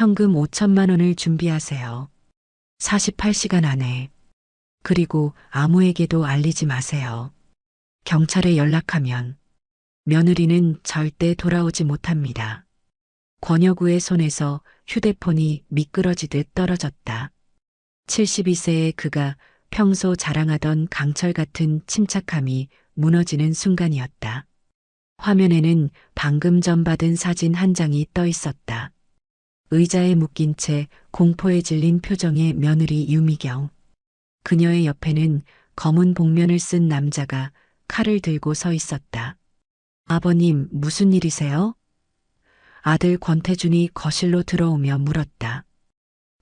현금 5천만 원을 준비하세요. 48시간 안에. 그리고 아무에게도 알리지 마세요. 경찰에 연락하면 며느리는 절대 돌아오지 못합니다. 권여구의 손에서 휴대폰이 미끄러지듯 떨어졌다. 72세의 그가 평소 자랑하던 강철 같은 침착함이 무너지는 순간이었다. 화면에는 방금 전 받은 사진 한 장이 떠 있었다. 의자에 묶인 채 공포에 질린 표정의 며느리 유미경. 그녀의 옆에는 검은 복면을 쓴 남자가 칼을 들고 서 있었다. 아버님, 무슨 일이세요? 아들 권태준이 거실로 들어오며 물었다.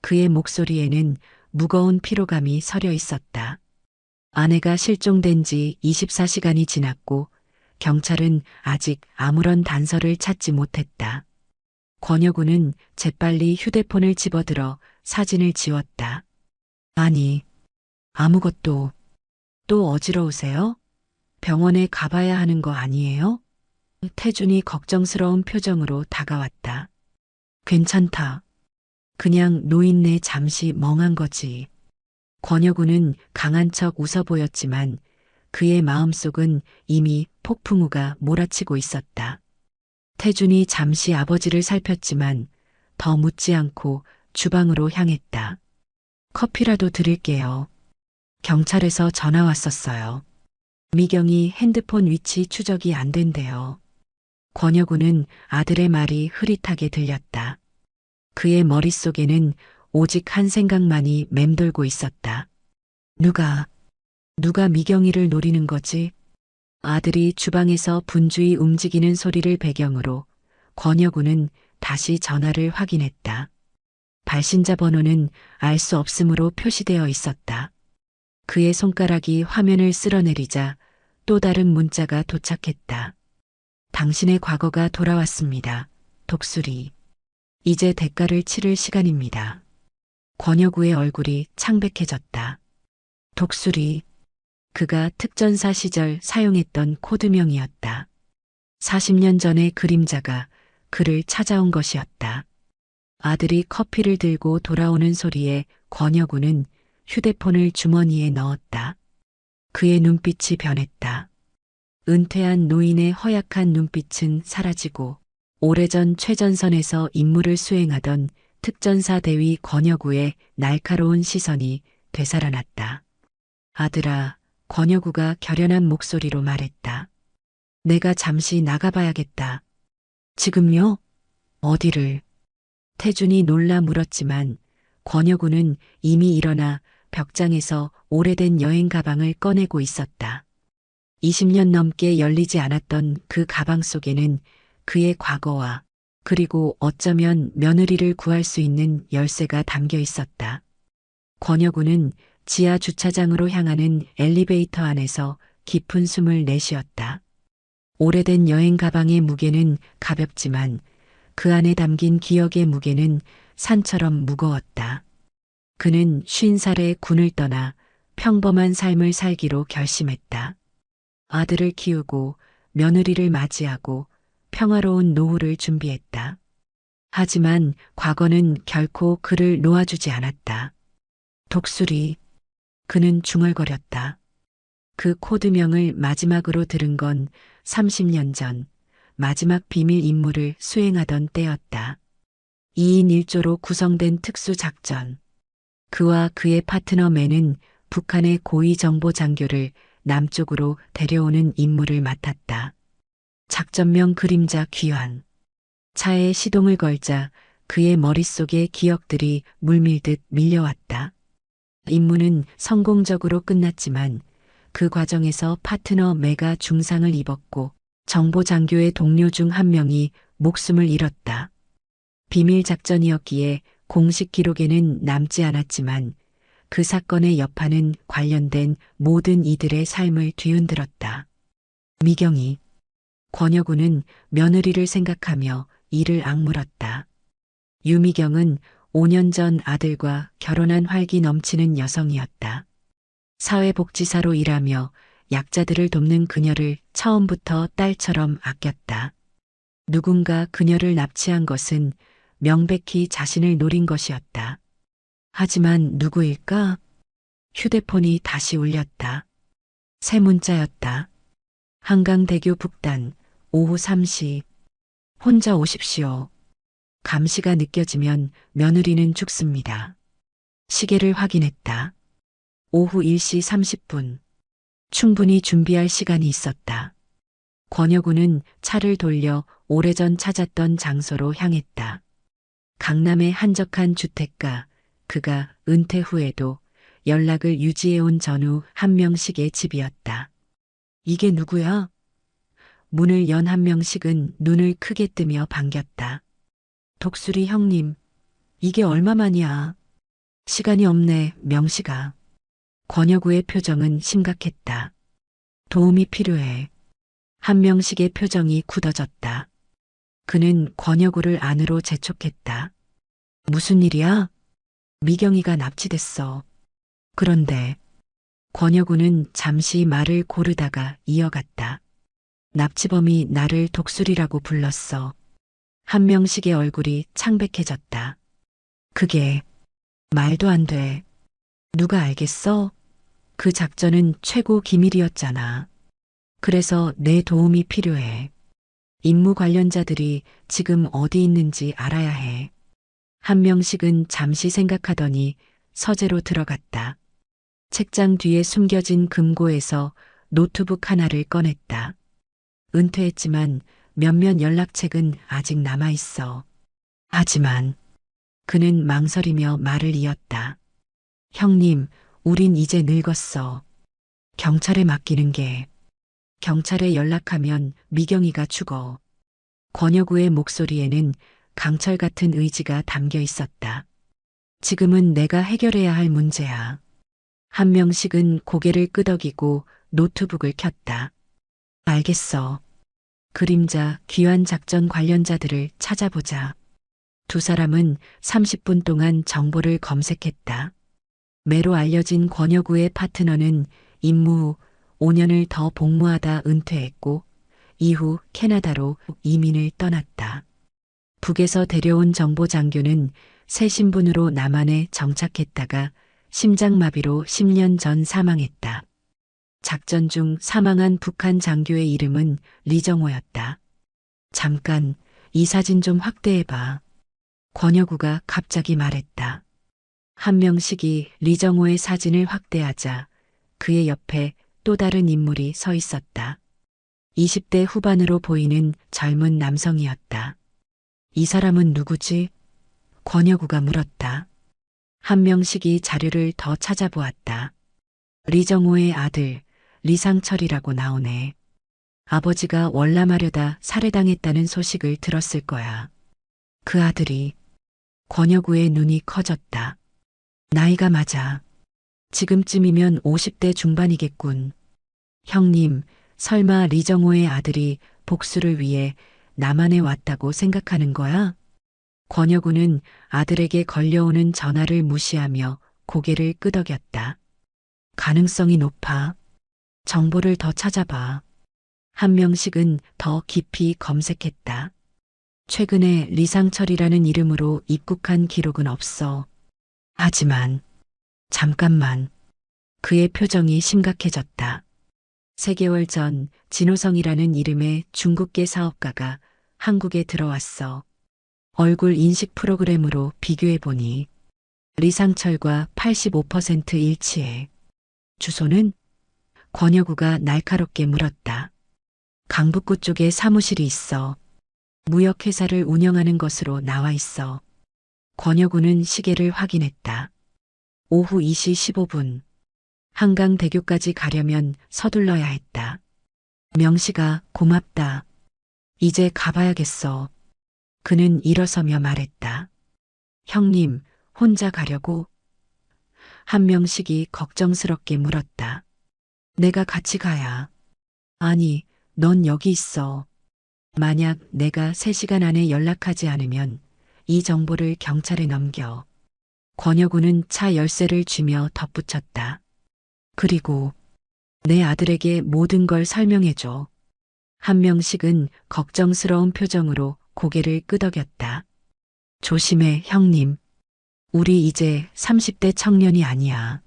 그의 목소리에는 무거운 피로감이 서려 있었다. 아내가 실종된 지 24시간이 지났고 경찰은 아직 아무런 단서를 찾지 못했다. 권여구는 재빨리 휴대폰을 집어들어 사진을 지웠다. 아니, 아무것도. 또 어지러우세요? 병원에 가봐야 하는 거 아니에요? 태준이 걱정스러운 표정으로 다가왔다. 괜찮다. 그냥 노인네 잠시 멍한 거지. 권여구는 강한 척 웃어 보였지만 그의 마음속은 이미 폭풍우가 몰아치고 있었다. 태준이 잠시 아버지를 살폈지만 더 묻지 않고 주방으로 향했다. 커피라도 드릴게요. 경찰에서 전화 왔었어요. 미경이 핸드폰 위치 추적이 안 된대요. 권여구는 아들의 말이 흐릿하게 들렸다. 그의 머릿속에는 오직 한 생각만이 맴돌고 있었다. 누가 미경이를 노리는 거지? 아들이 주방에서 분주히 움직이는 소리를 배경으로 권여구는 다시 전화를 확인했다. 발신자 번호는 알 수 없음으로 표시되어 있었다. 그의 손가락이 화면을 쓸어내리자 또 다른 문자가 도착했다. 당신의 과거가 돌아왔습니다. 독수리. 이제 대가를 치를 시간입니다. 권여구의 얼굴이 창백해졌다. 독수리. 그가 특전사 시절 사용했던 코드명이었다. 40년 전의 그림자가 그를 찾아온 것이었다. 아들이 커피를 들고 돌아오는 소리에 권여구는 휴대폰을 주머니에 넣었다. 그의 눈빛이 변했다. 은퇴한 노인의 허약한 눈빛은 사라지고 오래전 최전선에서 임무를 수행하던 특전사 대위 권여구의 날카로운 시선이 되살아났다. 아들아, 권여구가 결연한 목소리로 말했다. 내가 잠시 나가봐야겠다. 지금요? 어디를? 태준이 놀라 물었지만 권여구는 이미 일어나 벽장에서 오래된 여행 가방을 꺼내고 있었다. 20년 넘게 열리지 않았던 그 가방 속에는 그의 과거와 그리고 어쩌면 며느리를 구할 수 있는 열쇠가 담겨 있었다. 권여구는 지하 주차장으로 향하는 엘리베이터 안에서 깊은 숨을 내쉬었다. 오래된 여행 가방의 무게는 가볍지만 그 안에 담긴 기억의 무게는 산처럼 무거웠다. 그는 50살에 군을 떠나 평범한 삶을 살기로 결심했다. 아들을 키우고 며느리를 맞이하고 평화로운 노후를 준비했다. 하지만 과거는 결코 그를 놓아주지 않았다. 독수리. 그는 중얼거렸다. 그 코드명을 마지막으로 들은 건 30년 전 마지막 비밀 임무를 수행하던 때였다. 2인 1조로 구성된 특수작전. 그와 그의 파트너 맨은 북한의 고위 정보 장교를 남쪽으로 데려오는 임무를 맡았다. 작전명 그림자 귀환. 차에 시동을 걸자 그의 머릿속에 기억들이 물밀듯 밀려왔다. 임무는 성공적으로 끝났지만 그 과정에서 파트너 매가 중상을 입었고 정보 장교의 동료 중 한 명이 목숨을 잃었다. 비밀 작전이었기에 공식 기록에는 남지 않았지만 그 사건의 여파는 관련된 모든 이들의 삶을 뒤흔들었다. 미경이. 권여구는 며느리를 생각하며 이를 악물었다. 유미경은 5년 전 아들과 결혼한 활기 넘치는 여성이었다. 사회복지사로 일하며 약자들을 돕는 그녀를 처음부터 딸처럼 아꼈다. 누군가 그녀를 납치한 것은 명백히 자신을 노린 것이었다. 하지만 누구일까? 휴대폰이 다시 울렸다. 새 문자였다. 한강대교 북단 오후 3시. 혼자 오십시오. 감시가 느껴지면 며느리는 죽습니다. 시계를 확인했다. 오후 1시 30분. 충분히 준비할 시간이 있었다. 권여군은 차를 돌려 오래전 찾았던 장소로 향했다. 강남의 한적한 주택가, 그가 은퇴 후에도 연락을 유지해온 전후 한명식의 집이었다. 이게 누구야? 문을 연 한명식은 눈을 크게 뜨며 반겼다. 독수리 형님, 이게 얼마만이야? 시간이 없네, 명식아. 권여구의 표정은 심각했다. 도움이 필요해. 한명식의 표정이 굳어졌다. 그는 권여구를 안으로 재촉했다. 무슨 일이야? 미경이가 납치됐어. 그런데 권여구는 잠시 말을 고르다가 이어갔다. 납치범이 나를 독수리라고 불렀어. 한명식의 얼굴이 창백해졌다. 그게 말도 안 돼. 누가 알겠어? 그 작전은 최고 기밀이었잖아. 그래서 내 도움이 필요해. 임무 관련자들이 지금 어디 있는지 알아야 해. 한명식은 잠시 생각하더니 서재로 들어갔다. 책장 뒤에 숨겨진 금고에서 노트북 하나를 꺼냈다. 은퇴했지만 몇몇 연락책은 아직 남아있어. 하지만 그는 망설이며 말을 이었다. 형님, 우린 이제 늙었어. 경찰에 맡기는 게. 경찰에 연락하면 미경이가 죽어. 권여구의 목소리에는 강철 같은 의지가 담겨 있었다. 지금은 내가 해결해야 할 문제야. 한명식은 고개를 끄덕이고 노트북을 켰다. 알겠어. 그림자 귀환 작전 관련자들을 찾아보자. 두 사람은 30분 동안 정보를 검색했다. 매로 알려진 권여구의 파트너는 임무 후 5년을 더 복무하다 은퇴했고 이후 캐나다로 이민을 떠났다. 북에서 데려온 정보장교는 새 신분으로 남한에 정착했다가 심장마비로 10년 전 사망했다. 작전 중 사망한 북한 장교의 이름은 리정호였다. 잠깐, 이 사진 좀 확대해봐. 권여구가 갑자기 말했다. 한명식이 리정호의 사진을 확대하자 그의 옆에 또 다른 인물이 서 있었다. 20대 후반으로 보이는 젊은 남성이었다. 이 사람은 누구지? 권여구가 물었다. 한명식이 자료를 더 찾아보았다. 리정호의 아들, 리상철이라고 나오네. 아버지가 월남하려다 살해당했다는 소식을 들었을 거야. 그 아들이. 권여구의 눈이 커졌다. 나이가 맞아. 지금쯤이면 50대 중반이겠군. 형님, 설마 리정호의 아들이 복수를 위해 남한에 왔다고 생각하는 거야? 권여구는 아들에게 걸려오는 전화를 무시하며 고개를 끄덕였다. 가능성이 높아. 정보를 더 찾아봐. 한명식은 더 깊이 검색했다. 최근에 리상철이라는 이름으로 입국한 기록은 없어. 하지만 잠깐만. 그의 표정이 심각해졌다. 3개월 전 진호성이라는 이름의 중국계 사업가가 한국에 들어왔어. 얼굴 인식 프로그램으로 비교해보니 리상철과 85% 일치해. 주소는? 권여구가 날카롭게 물었다. 강북구 쪽에 사무실이 있어. 무역회사를 운영하는 것으로 나와 있어. 권여구는 시계를 확인했다. 오후 2시 15분. 한강대교까지 가려면 서둘러야 했다. 명식아, 고맙다. 이제 가봐야겠어. 그는 일어서며 말했다. 형님, 혼자 가려고? 한명식이 걱정스럽게 물었다. 내가 같이 가야. 아니, 넌 여기 있어. 만약 내가 3시간 안에 연락하지 않으면 이 정보를 경찰에 넘겨. 권여구는 차 열쇠를 쥐며 덧붙였다. 그리고 내 아들에게 모든 걸 설명해줘. 한명식은 걱정스러운 표정으로 고개를 끄덕였다. 조심해, 형님. 우리 이제 30대 청년이 아니야.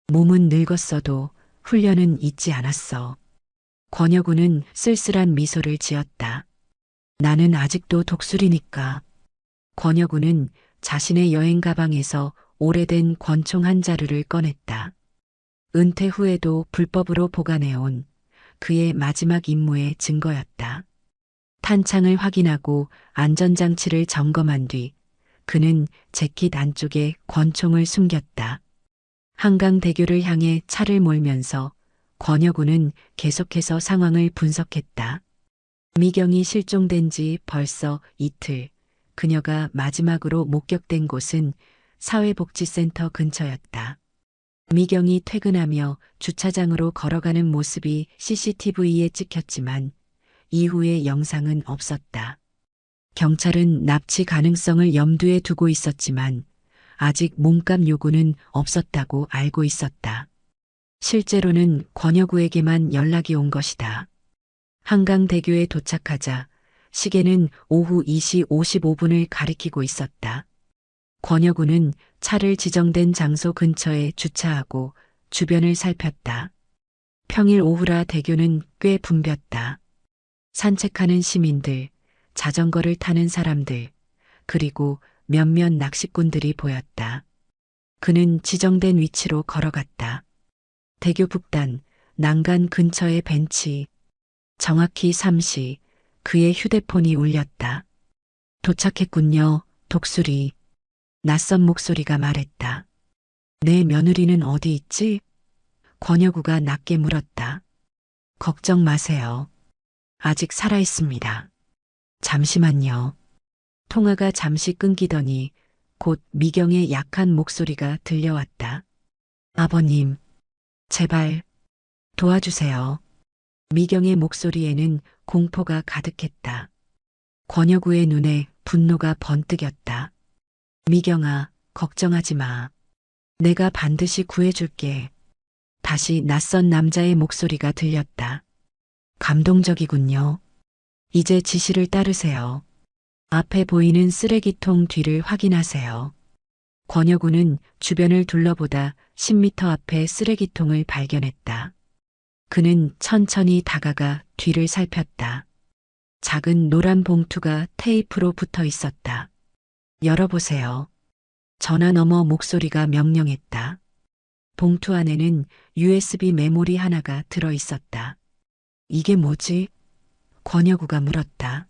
몸은 늙었어도 훈련은 잊지 않았어. 권여군은 쓸쓸한 미소를 지었다. 나는 아직도 독수리니까. 권여군은 자신의 여행 가방에서 오래된 권총 한 자루를 꺼냈다. 은퇴 후에도 불법으로 보관해온 그의 마지막 임무의 증거였다. 탄창을 확인하고 안전장치를 점검한 뒤 그는 재킷 안쪽에 권총을 숨겼다. 한강대교를 향해 차를 몰면서 권여군은 계속해서 상황을 분석했다. 미경이 실종된 지 벌써 이틀. 그녀가 마지막으로 목격된 곳은 사회복지센터 근처였다. 미경이 퇴근하며 주차장으로 걸어가는 모습이 CCTV에 찍혔지만 이후의 영상은 없었다. 경찰은 납치 가능성을 염두에 두고 있었지만 아직 몸값 요구는 없었다고 알고 있었다. 실제로는 권여구에게만 연락이 온 것이다. 한강대교에 도착하자 시계는 오후 2시 55분을 가리키고 있었다. 권여구는 차를 지정된 장소 근처에 주차하고 주변을 살폈다. 평일 오후라 대교는 꽤 붐볐다. 산책하는 시민들, 자전거를 타는 사람들, 그리고 몇몇 낚시꾼들이 보였다. 그는 지정된 위치로 걸어갔다. 대교 북단, 난간 근처의 벤치. 정확히 3시, 그의 휴대폰이 울렸다. 도착했군요, 독수리. 낯선 목소리가 말했다. 내 며느리는 어디 있지? 권여구가 낮게 물었다. 걱정 마세요. 아직 살아있습니다. 잠시만요. 통화가 잠시 끊기더니 곧 미경의 약한 목소리가 들려왔다. 아버님, 제발 도와주세요. 미경의 목소리에는 공포가 가득했다. 권여구의 눈에 분노가 번뜩였다. 미경아, 걱정하지 마. 내가 반드시 구해줄게. 다시 낯선 남자의 목소리가 들렸다. 감동적이군요. 이제 지시를 따르세요. 앞에 보이는 쓰레기통 뒤를 확인하세요. 권여구는 주변을 둘러보다 10m 앞에 쓰레기통을 발견했다. 그는 천천히 다가가 뒤를 살폈다. 작은 노란 봉투가 테이프로 붙어 있었다. 열어보세요. 전화 너머 목소리가 명령했다. 봉투 안에는 USB 메모리 하나가 들어 있었다. 이게 뭐지? 권여구가 물었다.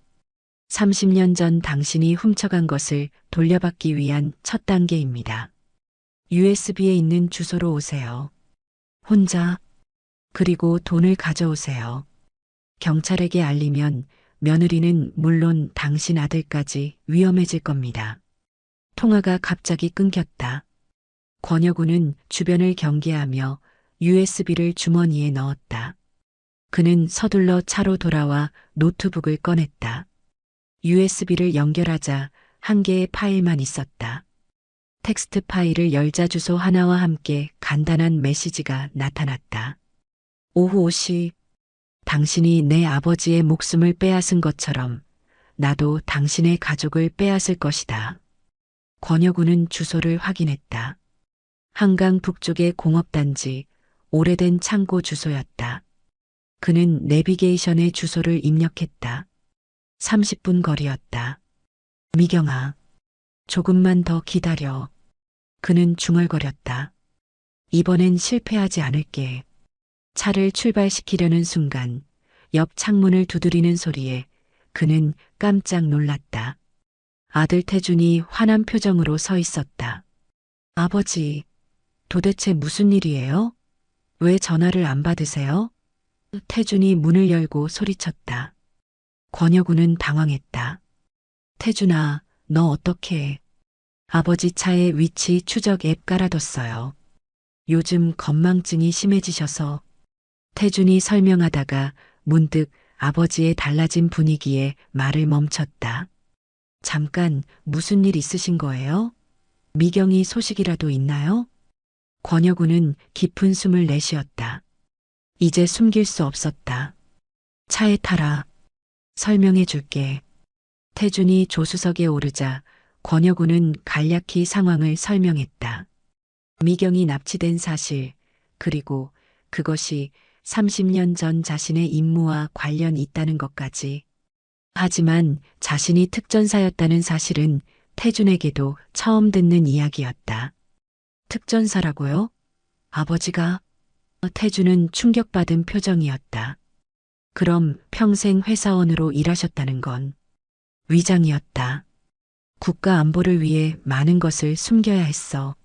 30년 전 당신이 훔쳐간 것을 돌려받기 위한 첫 단계입니다. USB에 있는 주소로 오세요. 혼자, 그리고 돈을 가져오세요. 경찰에게 알리면 며느리는 물론 당신 아들까지 위험해질 겁니다. 통화가 갑자기 끊겼다. 권여구는 주변을 경계하며 USB를 주머니에 넣었다. 그는 서둘러 차로 돌아와 노트북을 꺼냈다. USB를 연결하자 한 개의 파일만 있었다. 텍스트 파일을 열자 주소 하나와 함께 간단한 메시지가 나타났다. 오후 5시, 당신이 내 아버지의 목숨을 빼앗은 것처럼 나도 당신의 가족을 빼앗을 것이다. 권여구는 주소를 확인했다. 한강 북쪽의 공업단지, 오래된 창고 주소였다. 그는 내비게이션의 주소를 입력했다. 30분 거리였다. 미경아, 조금만 더 기다려. 그는 중얼거렸다. 이번엔 실패하지 않을게. 차를 출발시키려는 순간 옆 창문을 두드리는 소리에 그는 깜짝 놀랐다. 아들 태준이 화난 표정으로 서 있었다. 아버지, 도대체 무슨 일이에요? 왜 전화를 안 받으세요? 태준이 문을 열고 소리쳤다. 권여구는 당황했다. 태준아, 너 어떻게? 아버지 차에 위치 추적 앱 깔아뒀어요. 요즘 건망증이 심해지셔서. 태준이 설명하다가 문득 아버지의 달라진 분위기에 말을 멈췄다. 잠깐 무슨 일 있으신 거예요? 미경이 소식이라도 있나요? 권여구는 깊은 숨을 내쉬었다. 이제 숨길 수 없었다. 차에 타라. 설명해 줄게. 태준이 조수석에 오르자 권여군은 간략히 상황을 설명했다. 미경이 납치된 사실, 그리고 그것이 30년 전 자신의 임무와 관련 있다는 것까지. 하지만 자신이 특전사였다는 사실은 태준에게도 처음 듣는 이야기였다. 특전사라고요? 아버지가? 태준은 충격받은 표정이었다. 그럼 평생 회사원으로 일하셨다는 건 위장이었다. 국가 안보를 위해 많은 것을 숨겨야 했어.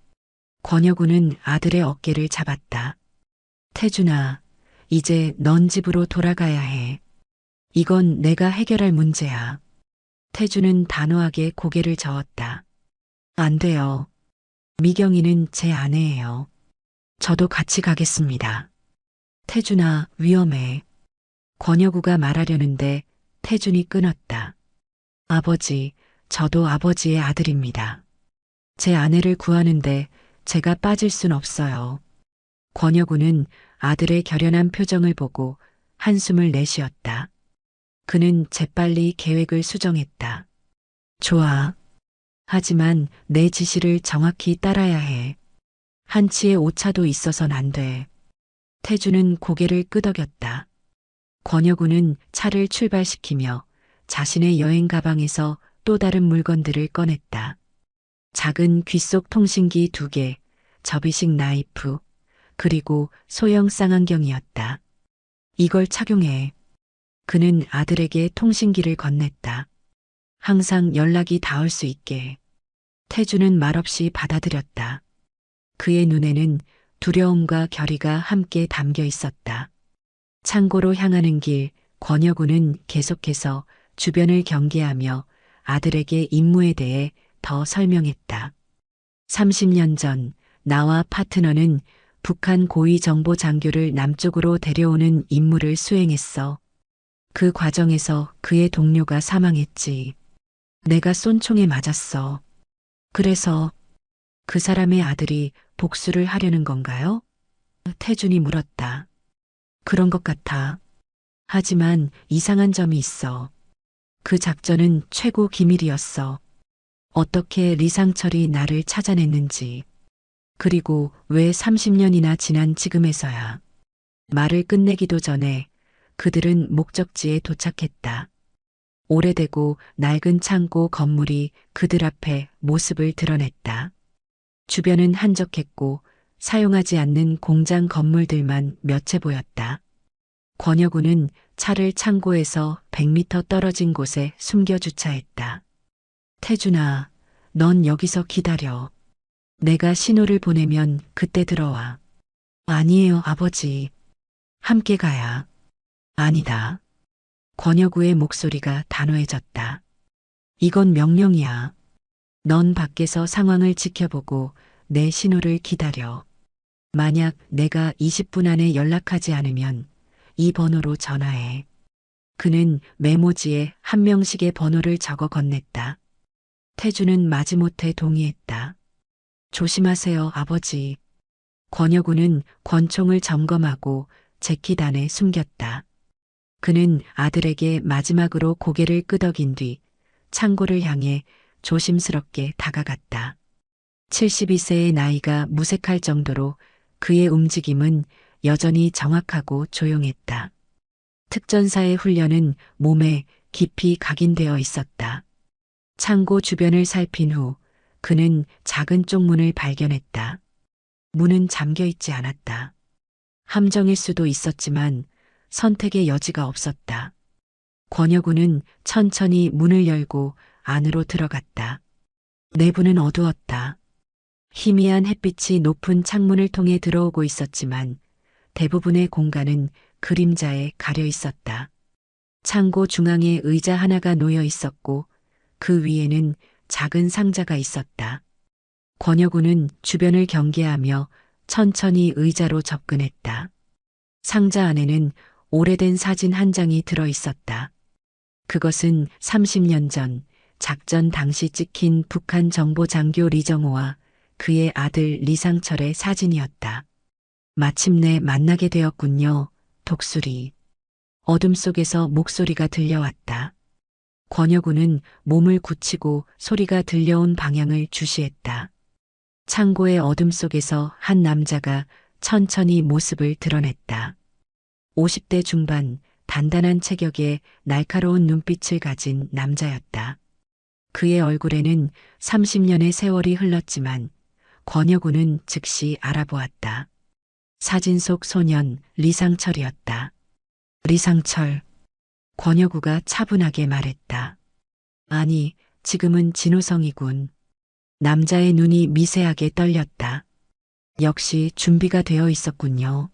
권여군은 아들의 어깨를 잡았다. 태준아, 이제 넌 집으로 돌아가야 해. 이건 내가 해결할 문제야. 태준은 단호하게 고개를 저었다. 안 돼요. 미경이는 제 아내예요. 저도 같이 가겠습니다. 태준아, 위험해. 권여구가 말하려는데 태준이 끊었다. 아버지, 저도 아버지의 아들입니다. 제 아내를 구하는데 제가 빠질 순 없어요. 권여구는 아들의 결연한 표정을 보고 한숨을 내쉬었다. 그는 재빨리 계획을 수정했다. 좋아. 하지만 내 지시를 정확히 따라야 해. 한치의 오차도 있어선 안 돼. 태주는 고개를 끄덕였다. 권여구는 차를 출발시키며 자신의 여행 가방에서 또 다른 물건들을 꺼냈다. 작은 귓속 통신기 2개, 접이식 나이프, 그리고 소형 쌍안경이었다. 이걸 착용해. 그는 아들에게 통신기를 건넸다. 항상 연락이 닿을 수 있게. 태주는 말없이 받아들였다. 그의 눈에는 두려움과 결의가 함께 담겨 있었다. 창고로 향하는 길, 권여구는 계속해서 주변을 경계하며 아들에게 임무에 대해 더 설명했다. 30년 전 나와 파트너는 북한 고위 정보 장교를 남쪽으로 데려오는 임무를 수행했어. 그 과정에서 그의 동료가 사망했지. 내가 쏜 총에 맞았어. 그래서 그 사람의 아들이 복수를 하려는 건가요? 태준이 물었다. 그런 것 같아. 하지만 이상한 점이 있어. 그 작전은 최고 기밀이었어. 어떻게 리상철이 나를 찾아냈는지. 그리고 왜 30년이나 지난 지금에서야. 말을 끝내기도 전에 그들은 목적지에 도착했다. 오래되고 낡은 창고 건물이 그들 앞에 모습을 드러냈다. 주변은 한적했고 사용하지 않는 공장 건물들만 몇 채 보였다. 권여구는 차를 창고에서 100m 떨어진 곳에 숨겨 주차했다. 태준아, 넌 여기서 기다려. 내가 신호를 보내면 그때 들어와. 아니에요, 아버지. 함께 가야. 아니다. 권여구의 목소리가 단호해졌다. 이건 명령이야. 넌 밖에서 상황을 지켜보고 내 신호를 기다려. 만약 내가 20분 안에 연락하지 않으면 이 번호로 전화해. 그는 메모지에 한 명씩의 번호를 적어 건넸다. 태주는 마지못해 동의했다. 조심하세요, 아버지. 권여구는 권총을 점검하고 재킷 안에 숨겼다. 그는 아들에게 마지막으로 고개를 끄덕인 뒤 창고를 향해 조심스럽게 다가갔다. 72세의 나이가 무색할 정도로 그의 움직임은 여전히 정확하고 조용했다. 특전사의 훈련은 몸에 깊이 각인되어 있었다. 창고 주변을 살핀 후 그는 작은 쪽문을 발견했다. 문은 잠겨 있지 않았다. 함정일 수도 있었지만 선택의 여지가 없었다. 권여구는 천천히 문을 열고 안으로 들어갔다. 내부는 어두웠다. 희미한 햇빛이 높은 창문을 통해 들어오고 있었지만 대부분의 공간은 그림자에 가려 있었다. 창고 중앙에 의자 하나가 놓여 있었고 그 위에는 작은 상자가 있었다. 권여구는 주변을 경계하며 천천히 의자로 접근했다. 상자 안에는 오래된 사진 한 장이 들어 있었다. 그것은 30년 전 작전 당시 찍힌 북한 정보 장교 리정호와 그의 아들 리상철의 사진이었다. 마침내 만나게 되었군요. 독수리. 어둠 속에서 목소리가 들려왔다. 권혁우는 몸을 굳히고 소리가 들려온 방향을 주시했다. 창고의 어둠 속에서 한 남자가 천천히 모습을 드러냈다. 50대 중반, 단단한 체격에 날카로운 눈빛을 가진 남자였다. 그의 얼굴에는 30년의 세월이 흘렀지만 권혁우는 즉시 알아보았다. 사진 속 소년 리상철이었다. 리상철. 권혁우가 차분하게 말했다. 아니, 지금은 진우성이군. 남자의 눈이 미세하게 떨렸다. 역시 준비가 되어 있었군요.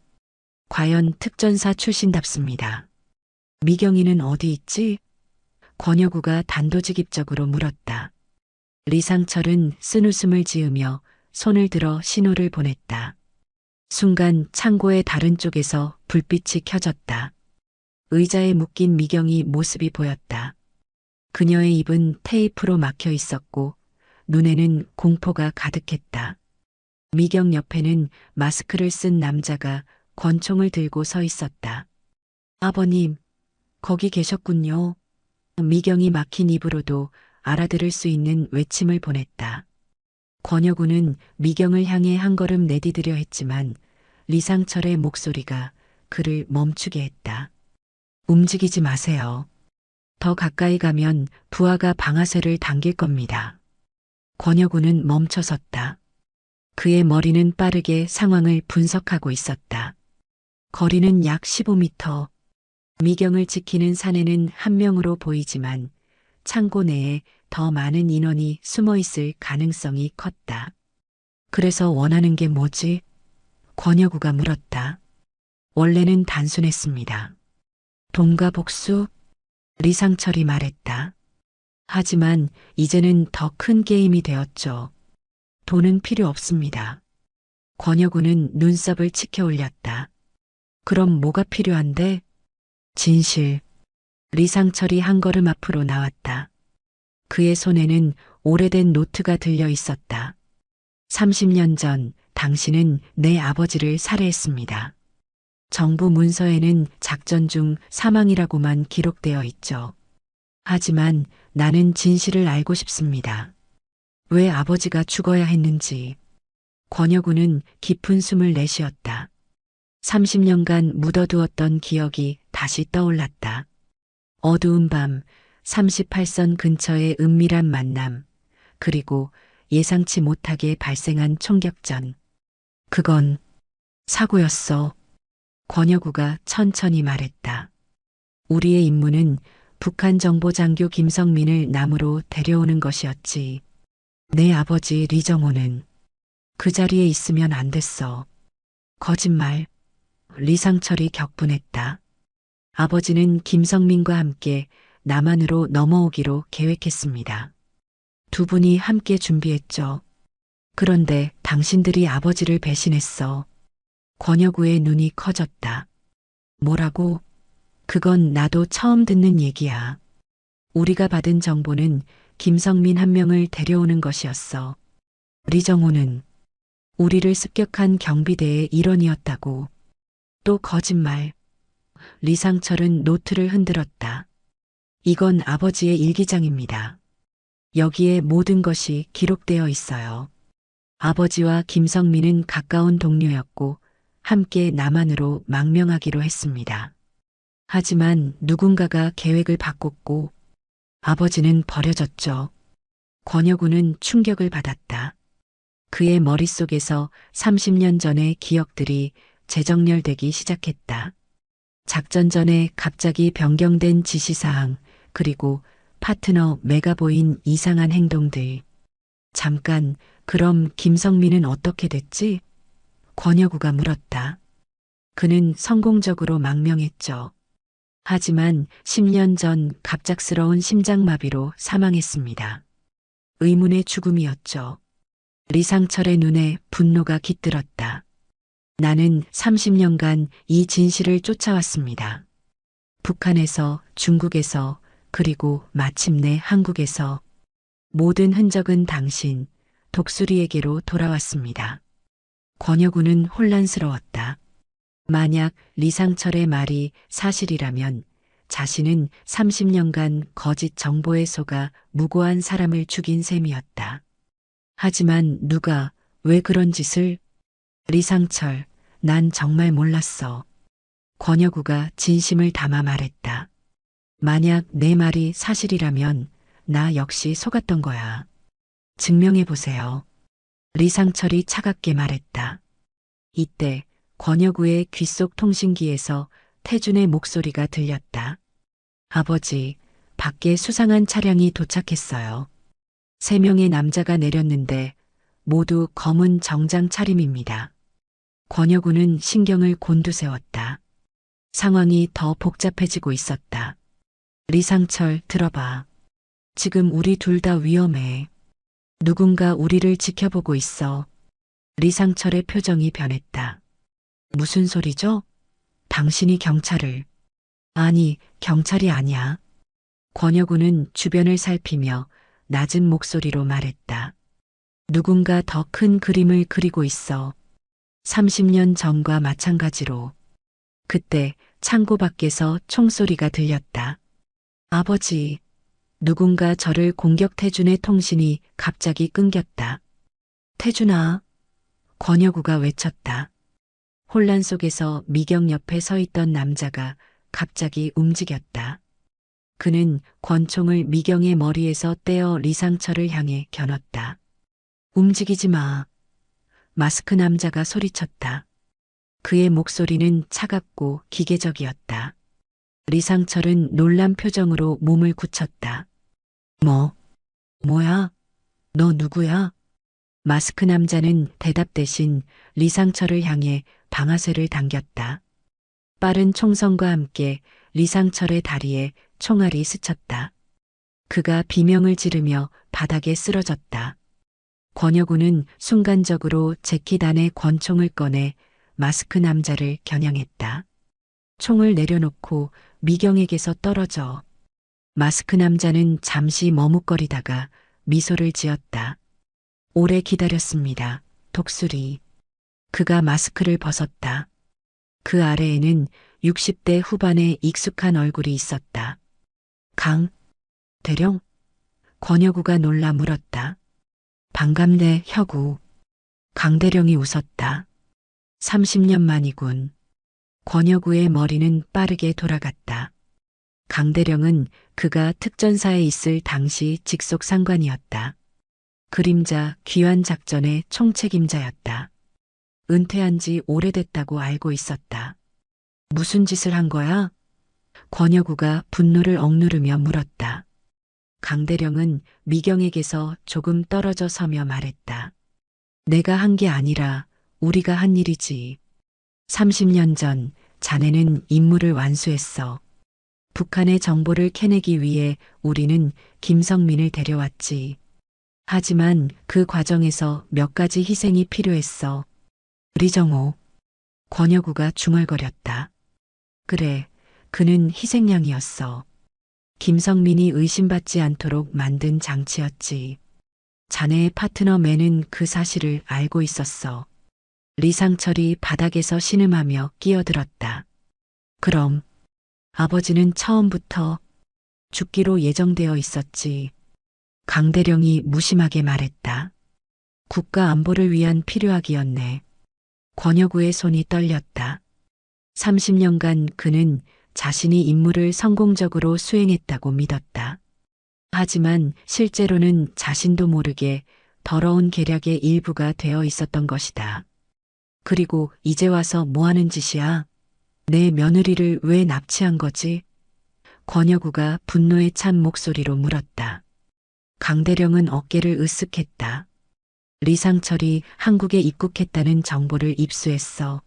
과연 특전사 출신답습니다. 미경이는 어디 있지? 권혁우가 단도직입적으로 물었다. 리상철은 쓴웃음을 지으며 손을 들어 신호를 보냈다. 순간 창고의 다른 쪽에서 불빛이 켜졌다. 의자에 묶인 미경이 모습이 보였다. 그녀의 입은 테이프로 막혀 있었고 눈에는 공포가 가득했다. 미경 옆에는 마스크를 쓴 남자가 권총을 들고 서 있었다. 아버님, 거기 계셨군요. 미경이 막힌 입으로도 알아들을 수 있는 외침을 보냈다. 권혁우는 미경을 향해 한 걸음 내디디려 했지만 리상철의 목소리가 그를 멈추게 했다. 움직이지 마세요. 더 가까이 가면 부하가 방아쇠를 당길 겁니다. 권혁우는 멈춰섰다. 그의 머리는 빠르게 상황을 분석하고 있었다. 거리는 약 15m. 미경을 지키는 사내는 한 명으로 보이지만 창고 내에 더 많은 인원이 숨어 있을 가능성이 컸다. 그래서 원하는 게 뭐지? 권혁우가 물었다. 원래는 단순했습니다. 돈과 복수? 리상철이 말했다. 하지만 이제는 더 큰 게임이 되었죠. 돈은 필요 없습니다. 권혁우는 눈썹을 치켜 올렸다. 그럼 뭐가 필요한데? 진실. 리상철이 한 걸음 앞으로 나왔다. 그의 손에는 오래된 노트가 들려 있었다. 30년 전 당신은 내 아버지를 살해했습니다. 정부 문서에는 작전 중 사망이라고만 기록되어 있죠. 하지만 나는 진실을 알고 싶습니다. 왜 아버지가 죽어야 했는지. 권혁우는 깊은 숨을 내쉬었다. 30년간 묻어두었던 기억이 다시 떠올랐다. 어두운 밤, 38선 근처의 은밀한 만남, 그리고 예상치 못하게 발생한 총격전. 그건 사고였어. 권혁우가 천천히 말했다. 우리의 임무는 북한 정보장교 김성민을 남으로 데려오는 것이었지. 내 아버지 리정호는 그 자리에 있으면 안 됐어. 거짓말. 리상철이 격분했다. 아버지는 김성민과 함께 남한으로 넘어오기로 계획했습니다. 두 분이 함께 준비했죠. 그런데 당신들이 아버지를 배신했어. 권혁우의 눈이 커졌다. 뭐라고? 그건 나도 처음 듣는 얘기야. 우리가 받은 정보는 김성민 한 명을 데려오는 것이었어. 리정호는 우리를 습격한 경비대의 일원이었다고. 또 거짓말. 리상철은 노트를 흔들었다. 이건 아버지의 일기장입니다. 여기에 모든 것이 기록되어 있어요. 아버지와 김성민은 가까운 동료였고 함께 남한으로 망명하기로 했습니다. 하지만 누군가가 계획을 바꿨고 아버지는 버려졌죠. 권혁우는 충격을 받았다. 그의 머릿속에서 30년 전의 기억들이 재정렬되기 시작했다. 작전 전에 갑자기 변경된 지시사항, 그리고 파트너 매가 보인 이상한 행동들. 잠깐, 그럼 김성민은 어떻게 됐지? 권혁우가 물었다. 그는 성공적으로 망명했죠. 하지만 10년 전 갑작스러운 심장마비로 사망했습니다. 의문의 죽음이었죠. 리상철의 눈에 분노가 깃들었다. 나는 30년간 이 진실을 쫓아왔습니다. 북한에서, 중국에서, 그리고 마침내 한국에서 모든 흔적은 당신, 독수리에게로 돌아왔습니다. 권혁우는 혼란스러웠다. 만약 리상철의 말이 사실이라면 자신은 30년간 거짓 정보에 속아 무고한 사람을 죽인 셈이었다. 하지만 누가, 왜 그런 짓을? 리상철, 난 정말 몰랐어. 권여구가 진심을 담아 말했다. 만약 내 말이 사실이라면 나 역시 속았던 거야. 증명해보세요. 리상철이 차갑게 말했다. 이때 권여구의 귓속 통신기에서 태준의 목소리가 들렸다. 아버지, 밖에 수상한 차량이 도착했어요. 3명의 남자가 내렸는데 모두 검은 정장 차림입니다. 권여구는 신경을 곤두세웠다. 상황이 더 복잡해지고 있었다. 리상철, 들어봐. 지금 우리 둘 다 위험해. 누군가 우리를 지켜보고 있어. 리상철의 표정이 변했다. 무슨 소리죠? 당신이 경찰을. 아니, 경찰이 아니야. 권여구는 주변을 살피며 낮은 목소리로 말했다. 누군가 더 큰 그림을 그리고 있어. 30년 전과 마찬가지로. 그때 창고 밖에서 총소리가 들렸다. 아버지, 누군가 저를 공격. 태준의 통신이 갑자기 끊겼다. 태준아, 권여구가 외쳤다. 혼란 속에서 미경 옆에 서 있던 남자가 갑자기 움직였다. 그는 권총을 미경의 머리에서 떼어 리상철을 향해 겨눴다. 움직이지 마. 마스크 남자가 소리쳤다. 그의 목소리는 차갑고 기계적이었다. 리상철은 놀란 표정으로 몸을 굳혔다. 뭐야? 너 누구야? 마스크 남자는 대답 대신 리상철을 향해 방아쇠를 당겼다. 빠른 총성과 함께 리상철의 다리에 총알이 스쳤다. 그가 비명을 지르며 바닥에 쓰러졌다. 권여구는 순간적으로 재킷 안에 권총을 꺼내 마스크 남자를 겨냥했다. 총을 내려놓고 미경에게서 떨어져. 마스크 남자는 잠시 머뭇거리다가 미소를 지었다. 오래 기다렸습니다. 독수리. 그가 마스크를 벗었다. 그 아래에는 60대 후반의 익숙한 얼굴이 있었다. 대령? 권여구가 놀라 물었다. 반갑네, 혁우. 강대령이 웃었다. 30년 만이군. 권여구의 머리는 빠르게 돌아갔다. 강대령은 그가 특전사에 있을 당시 직속 상관이었다. 그림자 귀환 작전의 총책임자였다. 은퇴한 지 오래됐다고 알고 있었다. 무슨 짓을 한 거야? 권여구가 분노를 억누르며 물었다. 강대령은 미경에게서 조금 떨어져 서며 말했다. 내가 한 게 아니라 우리가 한 일이지. 30년 전 자네는 임무를 완수했어. 북한의 정보를 캐내기 위해 우리는 김성민을 데려왔지. 하지만 그 과정에서 몇 가지 희생이 필요했어. 리정호. 권여구가 중얼거렸다. 그래, 그는 희생양이었어. 김성민이 의심받지 않도록 만든 장치였지. 자네의 파트너 맨은 그 사실을 알고 있었어. 리상철이 바닥에서 신음하며 끼어들었다. 그럼 아버지는 처음부터 죽기로 예정되어 있었지. 강대령이 무심하게 말했다. 국가 안보를 위한 필요하기였네. 권여구의 손이 떨렸다. 30년간 그는 자신이 임무를 성공적으로 수행했다고 믿었다. 하지만 실제로는 자신도 모르게 더러운 계략의 일부가 되어 있었던 것이다. 그리고 이제 와서 뭐 하는 짓이야? 내 며느리를 왜 납치한 거지? 권여구가 분노에 찬 목소리로 물었다. 강대령은 어깨를 으쓱했다. 리상철이 한국에 입국했다는 정보를 입수했어.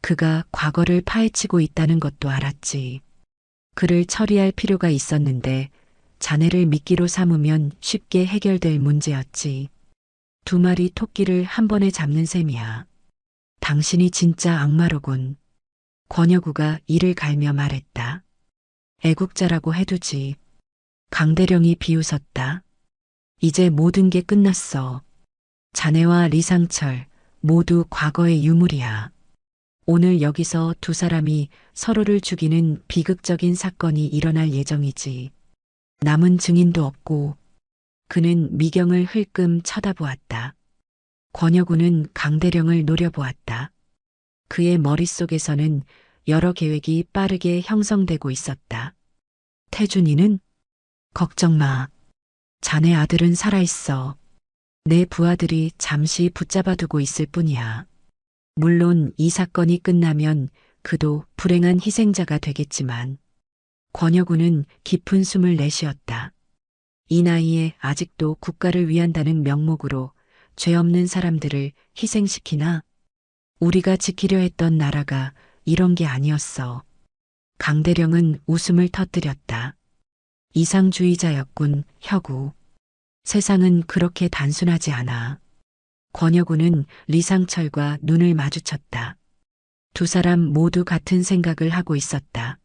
그가 과거를 파헤치고 있다는 것도 알았지. 그를 처리할 필요가 있었는데 자네를 미끼로 삼으면 쉽게 해결될 문제였지. 2마리 토끼를 한 번에 잡는 셈이야. 당신이 진짜 악마로군. 권여구가 이를 갈며 말했다. 애국자라고 해두지. 강대령이 비웃었다. 이제 모든 게 끝났어. 자네와 리상철 모두 과거의 유물이야. 오늘 여기서 두 사람이 서로를 죽이는 비극적인 사건이 일어날 예정이지. 남은 증인도 없고. 그는 미경을 흘끔 쳐다보았다. 권여구는 강대령을 노려보았다. 그의 머릿속에서는 여러 계획이 빠르게 형성되고 있었다. 태준이는? 걱정 마. 자네 아들은 살아있어. 내 부하들이 잠시 붙잡아두고 있을 뿐이야. 물론 이 사건이 끝나면 그도 불행한 희생자가 되겠지만. 권여구는 깊은 숨을 내쉬었다. 이 나이에 아직도 국가를 위한다는 명목으로 죄 없는 사람들을 희생시키나? 우리가 지키려 했던 나라가 이런 게 아니었어. 강대령은 웃음을 터뜨렸다. 이상주의자였군, 혁우. 세상은 그렇게 단순하지 않아. 권여구는 리상철과 눈을 마주쳤다. 두 사람 모두 같은 생각을 하고 있었다.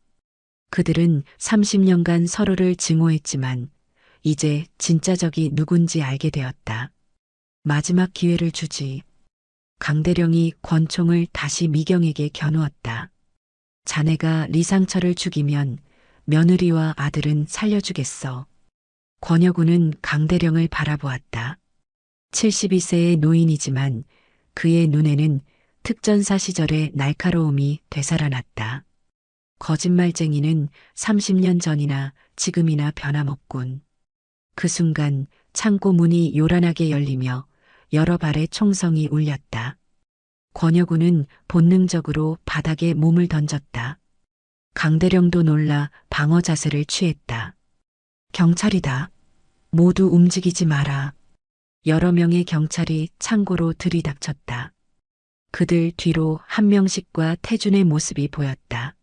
그들은 30년간 서로를 증오했지만 이제 진짜 적이 누군지 알게 되었다. 마지막 기회를 주지. 강대령이 권총을 다시 미경에게 겨누었다. 자네가 리상철을 죽이면 며느리와 아들은 살려주겠어. 권여구는 강대령을 바라보았다. 72세의 노인이지만 그의 눈에는 특전사 시절의 날카로움이 되살아났다. 거짓말쟁이는 30년 전이나 지금이나 변함없군. 그 순간 창고 문이 요란하게 열리며 여러 발의 총성이 울렸다. 권여구는 본능적으로 바닥에 몸을 던졌다. 강대령도 놀라 방어 자세를 취했다. 경찰이다. 모두 움직이지 마라. 여러 명의 경찰이 창고로 들이닥쳤다. 그들 뒤로 한명식과 태준의 모습이 보였다.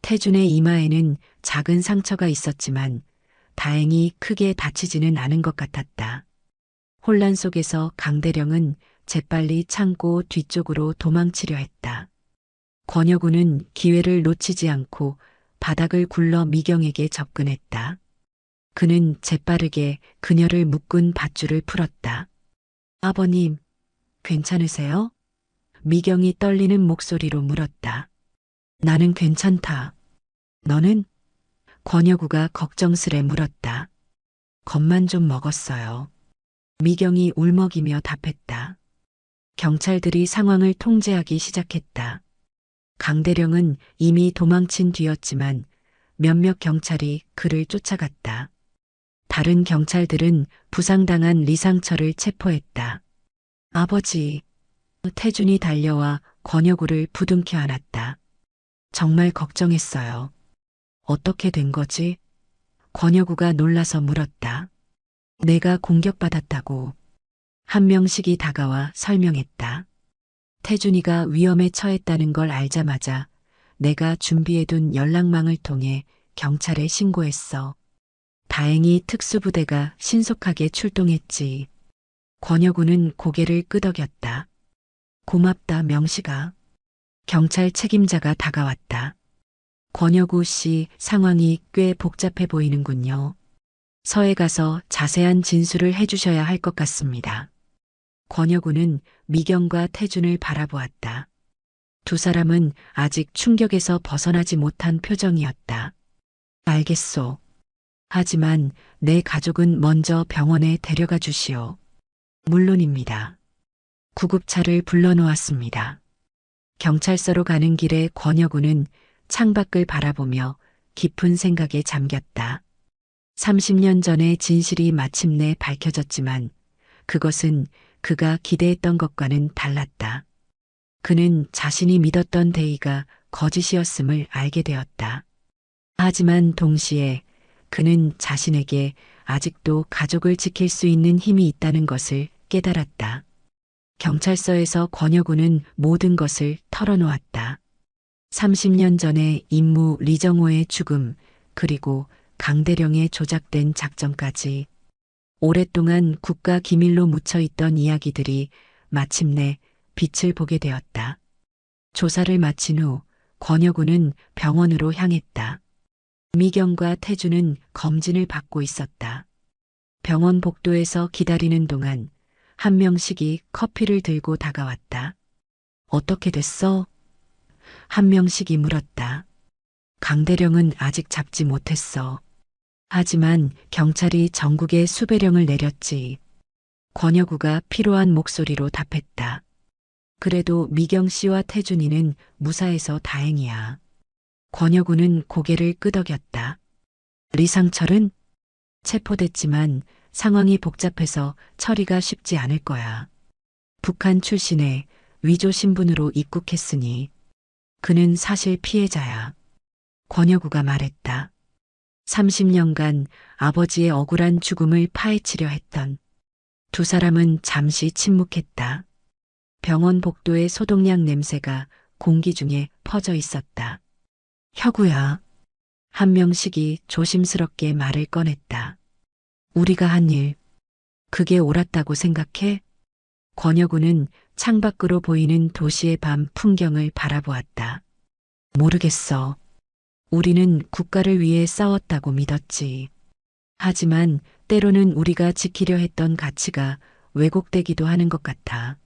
태준의 이마에는 작은 상처가 있었지만 다행히 크게 다치지는 않은 것 같았다. 혼란 속에서 강대령은 재빨리 창고 뒤쪽으로 도망치려 했다. 권여구는 기회를 놓치지 않고 바닥을 굴러 미경에게 접근했다. 그는 재빠르게 그녀를 묶은 밧줄을 풀었다. 아버님, 괜찮으세요? 미경이 떨리는 목소리로 물었다. 나는 괜찮다. 너는? 권여구가 걱정스레 물었다. 겁만 좀 먹었어요. 미경이 울먹이며 답했다. 경찰들이 상황을 통제하기 시작했다. 강대령은 이미 도망친 뒤였지만 몇몇 경찰이 그를 쫓아갔다. 다른 경찰들은 부상당한 리상철을 체포했다. 아버지, 태준이 달려와 권여구를 부둥켜 안았다. 정말 걱정했어요. 어떻게 된 거지? 권여구가 놀라서 물었다. 내가 공격받았다고. 한명식이 다가와 설명했다. 태준이가 위험에 처했다는 걸 알자마자 내가 준비해둔 연락망을 통해 경찰에 신고했어. 다행히 특수부대가 신속하게 출동했지. 권여구는 고개를 끄덕였다. 고맙다, 명식아. 경찰 책임자가 다가왔다. 권여구 씨, 상황이 꽤 복잡해 보이는군요. 서에 가서 자세한 진술을 해주셔야 할 것 같습니다. 권여구는 미경과 태준을 바라보았다. 두 사람은 아직 충격에서 벗어나지 못한 표정이었다. 알겠소. 하지만 내 가족은 먼저 병원에 데려가 주시오. 물론입니다. 구급차를 불러놓았습니다. 경찰서로 가는 길에 권여구는 창밖을 바라보며 깊은 생각에 잠겼다. 30년 전의 진실이 마침내 밝혀졌지만 그것은 그가 기대했던 것과는 달랐다. 그는 자신이 믿었던 대의가 거짓이었음을 알게 되었다. 하지만 동시에 그는 자신에게 아직도 가족을 지킬 수 있는 힘이 있다는 것을 깨달았다. 경찰서에서 권여구는 모든 것을 털어놓았다. 30년 전의 임무 리정호의 죽음, 그리고 강대령의 조작된 작전까지 오랫동안 국가 기밀로 묻혀있던 이야기들이 마침내 빛을 보게 되었다. 조사를 마친 후 권여구는 병원으로 향했다. 미경과 태준은 검진을 받고 있었다. 병원 복도에서 기다리는 동안 한명식이 커피를 들고 다가왔다. 어떻게 됐어? 한명식이 물었다. 강대령은 아직 잡지 못했어. 하지만 경찰이 전국에 수배령을 내렸지. 권여구가 피로한 목소리로 답했다. 그래도 미경 씨와 태준이는 무사해서 다행이야. 권여구는 고개를 끄덕였다. 리상철은 체포됐지만 상황이 복잡해서 처리가 쉽지 않을 거야. 북한 출신의 위조 신분으로 입국했으니 그는 사실 피해자야. 권여구가 말했다. 30년간 아버지의 억울한 죽음을 파헤치려 했던 두 사람은 잠시 침묵했다. 병원 복도의 소독약 냄새가 공기 중에 퍼져 있었다. 혁우야. 한명식이 조심스럽게 말을 꺼냈다. 우리가 한 일, 그게 옳았다고 생각해? 권여구는 창밖으로 보이는 도시의 밤 풍경을 바라보았다. 모르겠어. 우리는 국가를 위해 싸웠다고 믿었지. 하지만 때로는 우리가 지키려 했던 가치가 왜곡되기도 하는 것 같아.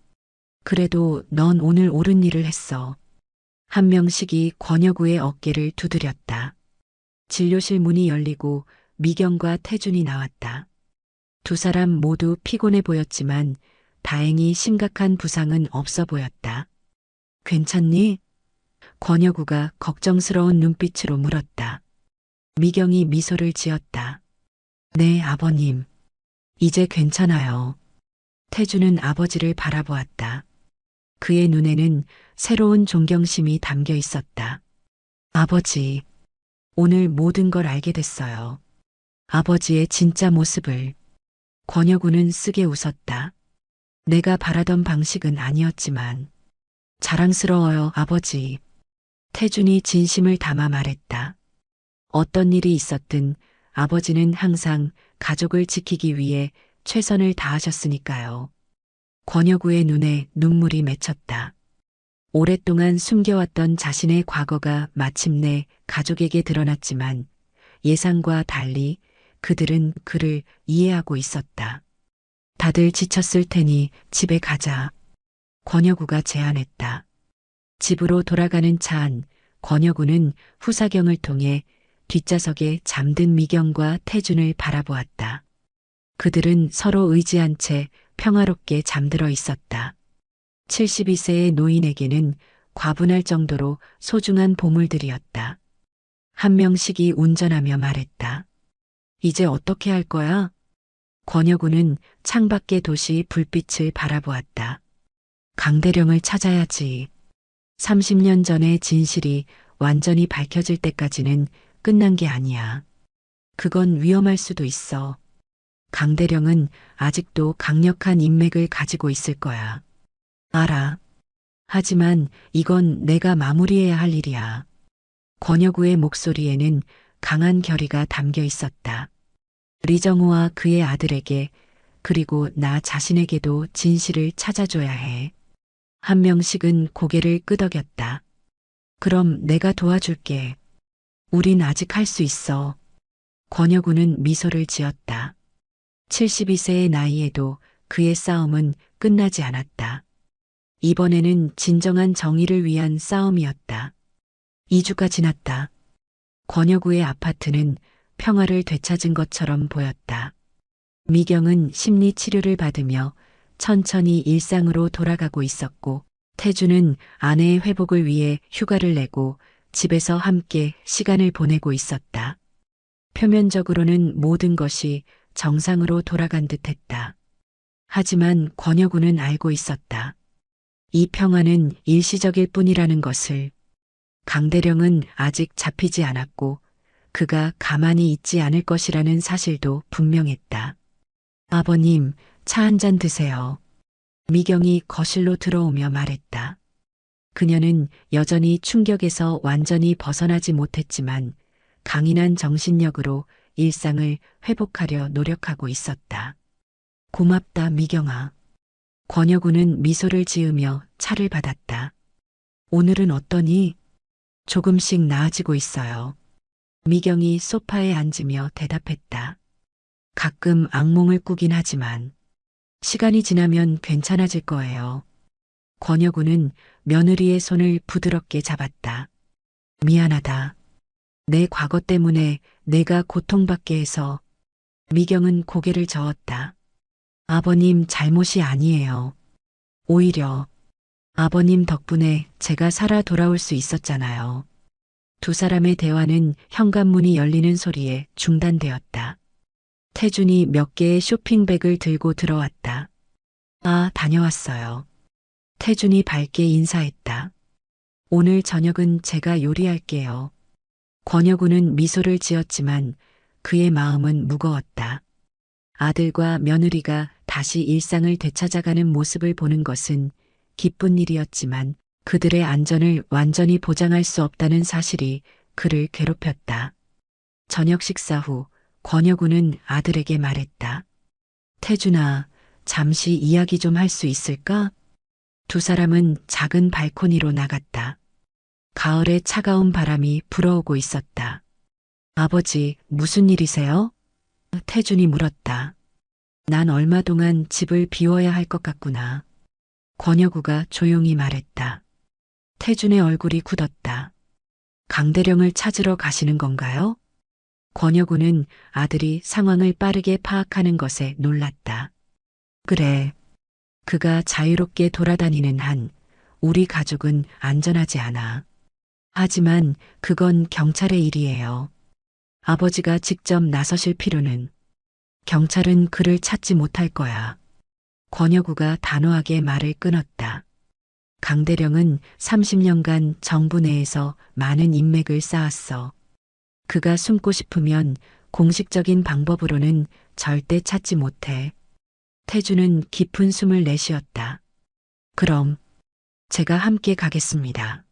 그래도 넌 오늘 옳은 일을 했어. 한명식이 권여구의 어깨를 두드렸다. 진료실 문이 열리고 미경과 태준이 나왔다. 두 사람 모두 피곤해 보였지만 다행히 심각한 부상은 없어 보였다. 괜찮니? 권여구가 걱정스러운 눈빛으로 물었다. 미경이 미소를 지었다. 네, 아버님. 이제 괜찮아요. 태준은 아버지를 바라보았다. 그의 눈에는 새로운 존경심이 담겨 있었다. 아버지, 오늘 모든 걸 알게 됐어요. 아버지의 진짜 모습을. 권여구는 쓰게 웃었다. 내가 바라던 방식은 아니었지만 자랑스러워요, 아버지. 태준이 진심을 담아 말했다. 어떤 일이 있었든 아버지는 항상 가족을 지키기 위해 최선을 다하셨으니까요. 권여구의 눈에 눈물이 맺혔다. 오랫동안 숨겨왔던 자신의 과거가 마침내 가족에게 드러났지만 예상과 달리 그들은 그를 이해하고 있었다. 다들 지쳤을 테니 집에 가자. 권여구가 제안했다. 집으로 돌아가는 차 안 권여구는 후사경을 통해 뒷좌석에 잠든 미경과 태준을 바라보았다. 그들은 서로 의지한 채 평화롭게 잠들어 있었다. 72세의 노인에게는 과분할 정도로 소중한 보물들이었다. 한명식이 운전하며 말했다. 이제 어떻게 할 거야? 권여구는 창밖의 도시 불빛을 바라보았다. 강대령을 찾아야지. 30년 전의 진실이 완전히 밝혀질 때까지는 끝난 게 아니야. 그건 위험할 수도 있어. 강대령은 아직도 강력한 인맥을 가지고 있을 거야. 알아. 하지만 이건 내가 마무리해야 할 일이야. 권여구의 목소리에는 강한 결의가 담겨 있었다. 리정우와 그의 아들에게 그리고 나 자신에게도 진실을 찾아줘야 해. 한명식은 고개를 끄덕였다. 그럼 내가 도와줄게. 우린 아직 할 수 있어. 권여구는 미소를 지었다. 72세의 나이에도 그의 싸움은 끝나지 않았다. 이번에는 진정한 정의를 위한 싸움이었다. 2주가 지났다. 권여구의 아파트는 평화를 되찾은 것처럼 보였다. 미경은 심리 치료를 받으며 천천히 일상으로 돌아가고 있었고 태주는 아내의 회복을 위해 휴가를 내고 집에서 함께 시간을 보내고 있었다. 표면적으로는 모든 것이 정상으로 돌아간 듯했다. 하지만 권여구는 알고 있었다. 이 평화는 일시적일 뿐이라는 것을. 강대령은 아직 잡히지 않았고 그가 가만히 있지 않을 것이라는 사실도 분명했다. 아버님, 차 한 잔 드세요. 미경이 거실로 들어오며 말했다. 그녀는 여전히 충격에서 완전히 벗어나지 못했지만 강인한 정신력으로 일상을 회복하려 노력하고 있었다. 고맙다, 미경아. 권여구는 미소를 지으며 차를 받았다. 오늘은 어떠니? 조금씩 나아지고 있어요. 미경이 소파에 앉으며 대답했다. 가끔 악몽을 꾸긴 하지만 시간이 지나면 괜찮아질 거예요. 권여구는 며느리의 손을 부드럽게 잡았다. 미안하다. 내 과거 때문에 내가 고통받게 해서. 미경은 고개를 저었다. 아버님 잘못이 아니에요. 오히려 아버님 덕분에 제가 살아 돌아올 수 있었잖아요. 두 사람의 대화는 현관문이 열리는 소리에 중단되었다. 태준이 몇 개의 쇼핑백을 들고 들어왔다. 아, 다녀왔어요. 태준이 밝게 인사했다. 오늘 저녁은 제가 요리할게요. 권여구는 미소를 지었지만 그의 마음은 무거웠다. 아들과 며느리가 다시 일상을 되찾아가는 모습을 보는 것은 기쁜 일이었지만 그들의 안전을 완전히 보장할 수 없다는 사실이 그를 괴롭혔다. 저녁 식사 후 권여구는 아들에게 말했다. 태준아, 잠시 이야기 좀 할 수 있을까? 두 사람은 작은 발코니로 나갔다. 가을의 차가운 바람이 불어오고 있었다. 아버지, 무슨 일이세요? 태준이 물었다. 난 얼마 동안 집을 비워야 할 것 같구나. 권여구가 조용히 말했다. 태준의 얼굴이 굳었다. 강대령을 찾으러 가시는 건가요? 권여구는 아들이 상황을 빠르게 파악하는 것에 놀랐다. 그래. 그가 자유롭게 돌아다니는 한 우리 가족은 안전하지 않아. 하지만 그건 경찰의 일이에요. 아버지가 직접 나서실 필요는. 경찰은 그를 찾지 못할 거야. 권여구가 단호하게 말을 끊었다. 강대령은 30년간 정부 내에서 많은 인맥을 쌓았어. 그가 숨고 싶으면 공식적인 방법으로는 절대 찾지 못해. 태주는 깊은 숨을 내쉬었다. 그럼 제가 함께 가겠습니다.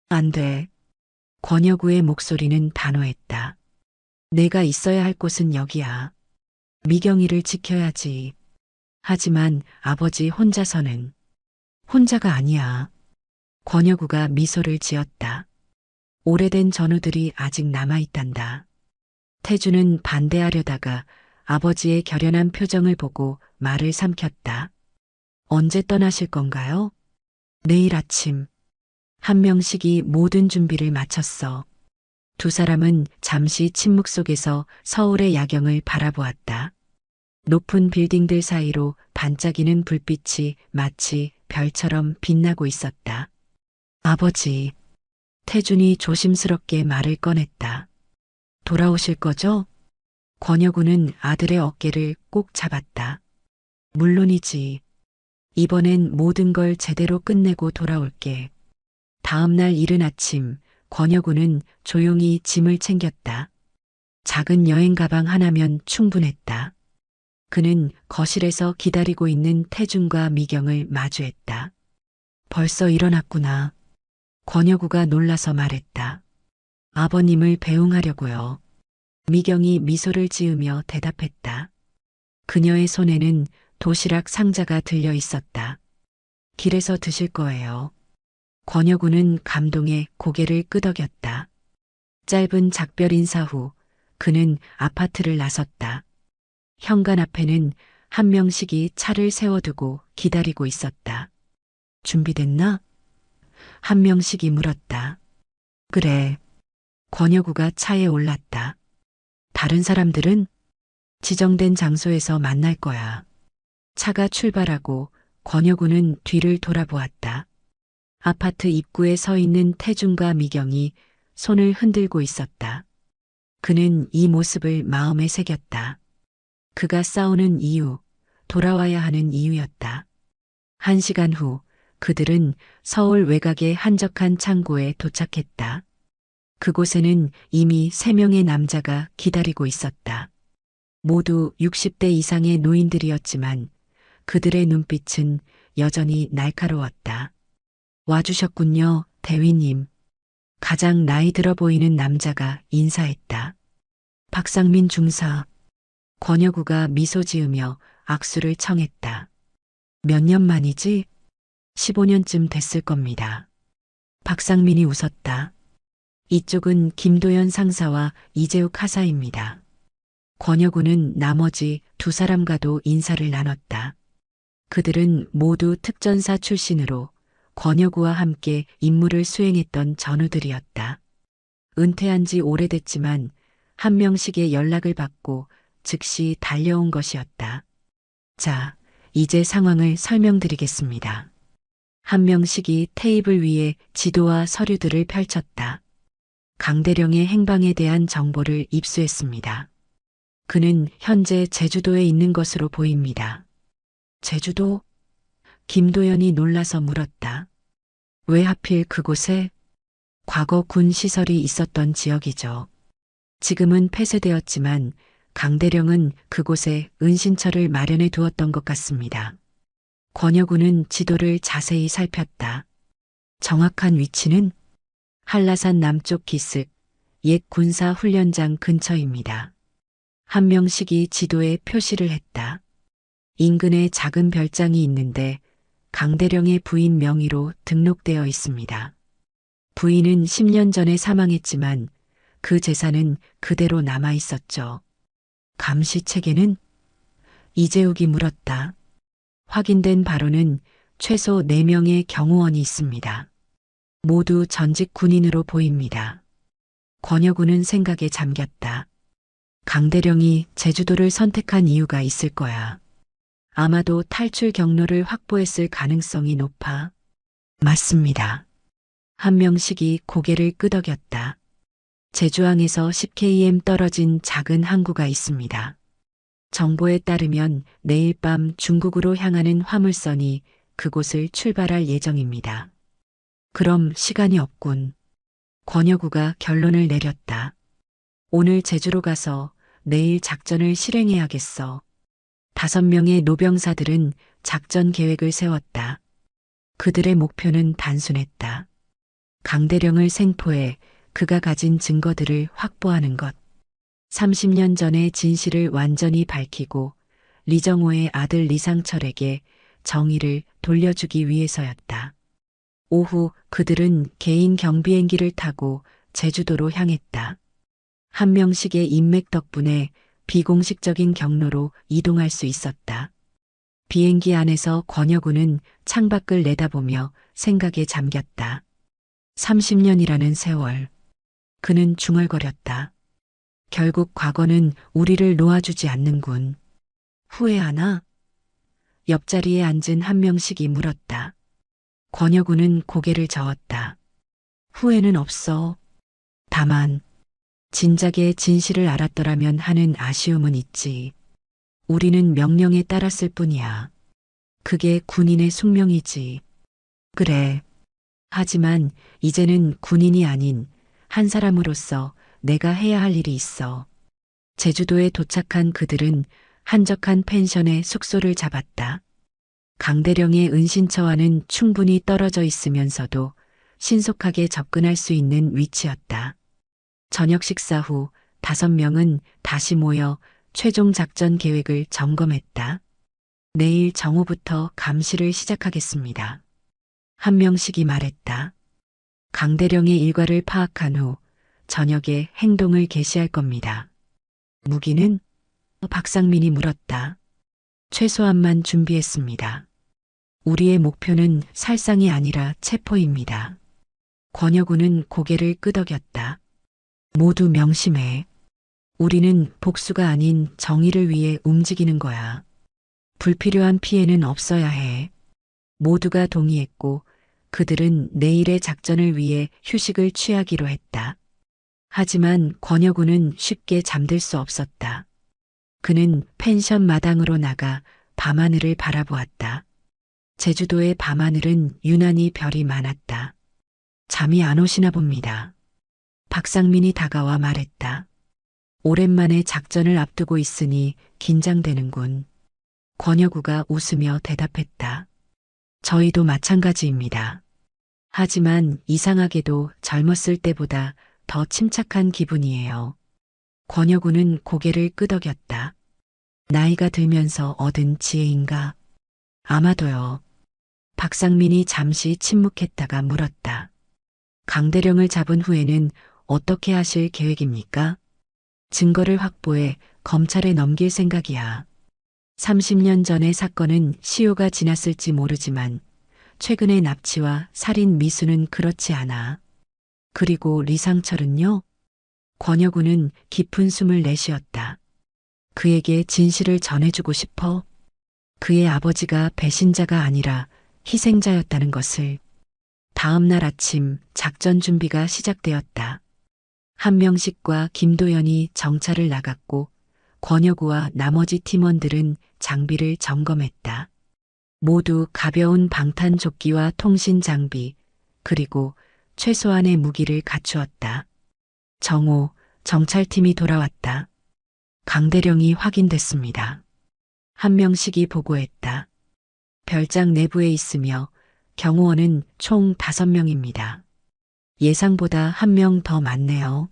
안 돼. 권여구의 목소리는 단호했다. 내가 있어야 할 곳은 여기야. 미경이를 지켜야지. 하지만 아버지 혼자서는. 혼자가 아니야. 권여구가 미소를 지었다. 오래된 전우들이 아직 남아있단다. 태주는 반대하려다가 아버지의 결연한 표정을 보고 말을 삼켰다. 언제 떠나실 건가요? 내일 아침. 한명식이 모든 준비를 마쳤어. 두 사람은 잠시 침묵 속에서 서울의 야경을 바라보았다. 높은 빌딩들 사이로 반짝이는 불빛이 마치 별처럼 빛나고 있었다. 아버지. 태준이 조심스럽게 말을 꺼냈다. 돌아오실 거죠? 권여구는 아들의 어깨를 꼭 잡았다. 물론이지. 이번엔 모든 걸 제대로 끝내고 돌아올게. 다음 날 이른 아침, 권여구는 조용히 짐을 챙겼다. 작은 여행 가방 하나면 충분했다. 그는 거실에서 기다리고 있는 태준과 미경을 마주했다. 벌써 일어났구나. 권여구가 놀라서 말했다. 아버님을 배웅하려고요. 미경이 미소를 지으며 대답했다. 그녀의 손에는 도시락 상자가 들려 있었다. 길에서 드실 거예요. 권여구는 감동에 고개를 끄덕였다. 짧은 작별 인사 후 그는 아파트를 나섰다. 현관 앞에는 한명식이 차를 세워두고 기다리고 있었다. 준비됐나? 한명식이 물었다. 그래. 권여구가 차에 올랐다. 다른 사람들은 지정된 장소에서 만날 거야. 차가 출발하고 권여구는 뒤를 돌아보았다. 아파트 입구에 서 있는 태준과 미경이 손을 흔들고 있었다. 그는 이 모습을 마음에 새겼다. 그가 싸우는 이유, 돌아와야 하는 이유였다. 1시간 후 그들은 서울 외곽의 한적한 창고에 도착했다. 그곳에는 이미 3명의 남자가 기다리고 있었다. 모두 60대 이상의 노인들이었지만 그들의 눈빛은 여전히 날카로웠다. 와주셨군요, 대위님. 가장 나이 들어 보이는 남자가 인사했다. 박상민 중사. 권여구가 미소 지으며 악수를 청했다. 몇 년 만이지? 15년쯤 됐을 겁니다. 박상민이 웃었다. 이쪽은 김도연 상사와 이재욱 하사입니다. 권여구는 나머지 두 사람과도 인사를 나눴다. 그들은 모두 특전사 출신으로 권여구와 함께 임무를 수행했던 전우들이었다. 은퇴한 지 오래됐지만 한 명씩의 연락을 받고 즉시 달려온 것이었다. 자, 이제 상황을 설명드리겠습니다. 한 명씩이 테이블 위에 지도와 서류들을 펼쳤다. 강대령의 행방에 대한 정보를 입수했습니다. 그는 현재 제주도에 있는 것으로 보입니다. 제주도? 김도연이 놀라서 물었다. 왜 하필 그곳에? 과거 군 시설이 있었던 지역이죠. 지금은 폐쇄되었지만 강대령은 그곳에 은신처를 마련해 두었던 것 같습니다. 권여군은 지도를 자세히 살폈다. 정확한 위치는 한라산 남쪽 기슭 옛 군사 훈련장 근처입니다. 한 명씩이 지도에 표시를 했다. 인근에 작은 별장이 있는데 강대령의 부인 명의로 등록되어 있습니다. 부인은 10년 전에 사망했지만 그 재산은 그대로 남아 있었죠. 감시체계는? 이재욱이 물었다. 확인된 바로는 최소 4명의 경호원이 있습니다. 모두 전직 군인으로 보입니다. 권여군은 생각에 잠겼다. 강대령이 제주도를 선택한 이유가 있을 거야. 아마도 탈출 경로를 확보했을 가능성이 높아. 맞습니다. 한 명씩이 고개를 끄덕였다. 제주항에서 10km 떨어진 작은 항구가 있습니다. 정보에 따르면 내일 밤 중국으로 향하는 화물선이 그곳을 출발할 예정입니다. 그럼 시간이 없군. 권여구가 결론을 내렸다. 오늘 제주로 가서 내일 작전을 실행해야겠어. 5명의 노병사들은 작전 계획을 세웠다. 그들의 목표는 단순했다. 강대령을 생포해 그가 가진 증거들을 확보하는 것. 30년 전의 진실을 완전히 밝히고 리정호의 아들 리상철에게 정의를 돌려주기 위해서였다. 오후 그들은 개인 경비행기를 타고 제주도로 향했다. 한 명씩의 인맥 덕분에 비공식적인 경로로 이동할 수 있었다. 비행기 안에서 권여군은 창밖을 내다보며 생각에 잠겼다. 30년이라는 세월. 그는 중얼거렸다. 결국 과거는 우리를 놓아주지 않는군. 후회하나? 옆자리에 앉은 한 명씩이 물었다. 권여군은 고개를 저었다. 후회는 없어. 다만 진작에 진실을 알았더라면 하는 아쉬움은 있지. 우리는 명령에 따랐을 뿐이야. 그게 군인의 숙명이지. 그래. 하지만 이제는 군인이 아닌 한 사람으로서 내가 해야 할 일이 있어. 제주도에 도착한 그들은 한적한 펜션에 숙소를 잡았다. 강대령의 은신처와는 충분히 떨어져 있으면서도 신속하게 접근할 수 있는 위치였다. 저녁 식사 후 5명은 다시 모여 최종 작전 계획을 점검했다. 내일 정오부터 감시를 시작하겠습니다. 한 명씩이 말했다. 강대령의 일과를 파악한 후 저녁에 행동을 개시할 겁니다. 무기는? 박상민이 물었다. 최소한만 준비했습니다. 우리의 목표는 살상이 아니라 체포입니다. 권여군은 고개를 끄덕였다. 모두 명심해. 우리는 복수가 아닌 정의를 위해 움직이는 거야. 불필요한 피해는 없어야 해. 모두가 동의했고 그들은 내일의 작전을 위해 휴식을 취하기로 했다. 하지만 권여군은 쉽게 잠들 수 없었다. 그는 펜션 마당으로 나가 밤하늘을 바라보았다. 제주도의 밤하늘은 유난히 별이 많았다. 잠이 안 오시나 봅니다. 박상민이 다가와 말했다. 오랜만에 작전을 앞두고 있으니 긴장되는군. 권여구가 웃으며 대답했다. 저희도 마찬가지입니다. 하지만 이상하게도 젊었을 때보다 더 침착한 기분이에요. 권여구는 고개를 끄덕였다. 나이가 들면서 얻은 지혜인가? 아마도요. 박상민이 잠시 침묵했다가 물었다. 강대령을 잡은 후에는 어떻게 하실 계획입니까? 증거를 확보해 검찰에 넘길 생각이야. 30년 전의 사건은 시효가 지났을지 모르지만 최근의 납치와 살인 미수는 그렇지 않아. 그리고 리상철은요? 권여군은 깊은 숨을 내쉬었다. 그에게 진실을 전해주고 싶어. 그의 아버지가 배신자가 아니라 희생자였다는 것을. 다음 날 아침 작전 준비가 시작되었다. 한명식과 김도연이 정찰을 나갔고 권여구와 나머지 팀원들은 장비를 점검했다. 모두 가벼운 방탄조끼와 통신 장비, 그리고 최소한의 무기를 갖추었다. 정오, 정찰팀이 돌아왔다. 강대령이 확인됐습니다. 한명식이 보고했다. 별장 내부에 있으며 경호원은 총 5명입니다. 예상보다 1명 더 많네요.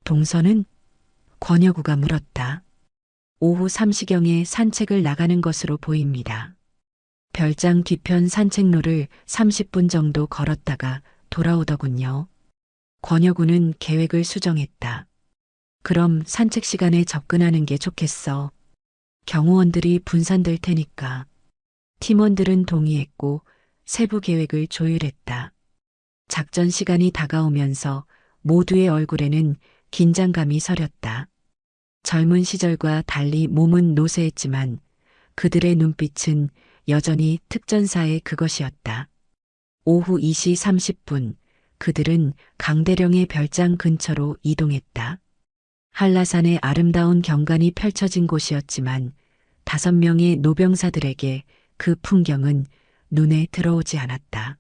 동선은? 권여구가 물었다. 오후 3시경에 산책을 나가는 것으로 보입니다. 별장 뒤편 산책로를 30분 정도 걸었다가 돌아오더군요. 권여구는 계획을 수정했다. 그럼 산책 시간에 접근하는 게 좋겠어. 경호원들이 분산될 테니까. 팀원들은 동의했고 세부 계획을 조율했다. 작전 시간이 다가오면서 모두의 얼굴에는 긴장감이 서렸다. 젊은 시절과 달리 몸은 노쇠했지만 그들의 눈빛은 여전히 특전사의 그것이었다. 오후 2시 30분 그들은 강대령의 별장 근처로 이동했다. 한라산의 아름다운 경관이 펼쳐진 곳이었지만 5명의 노병사들에게 그 풍경은 눈에 들어오지 않았다.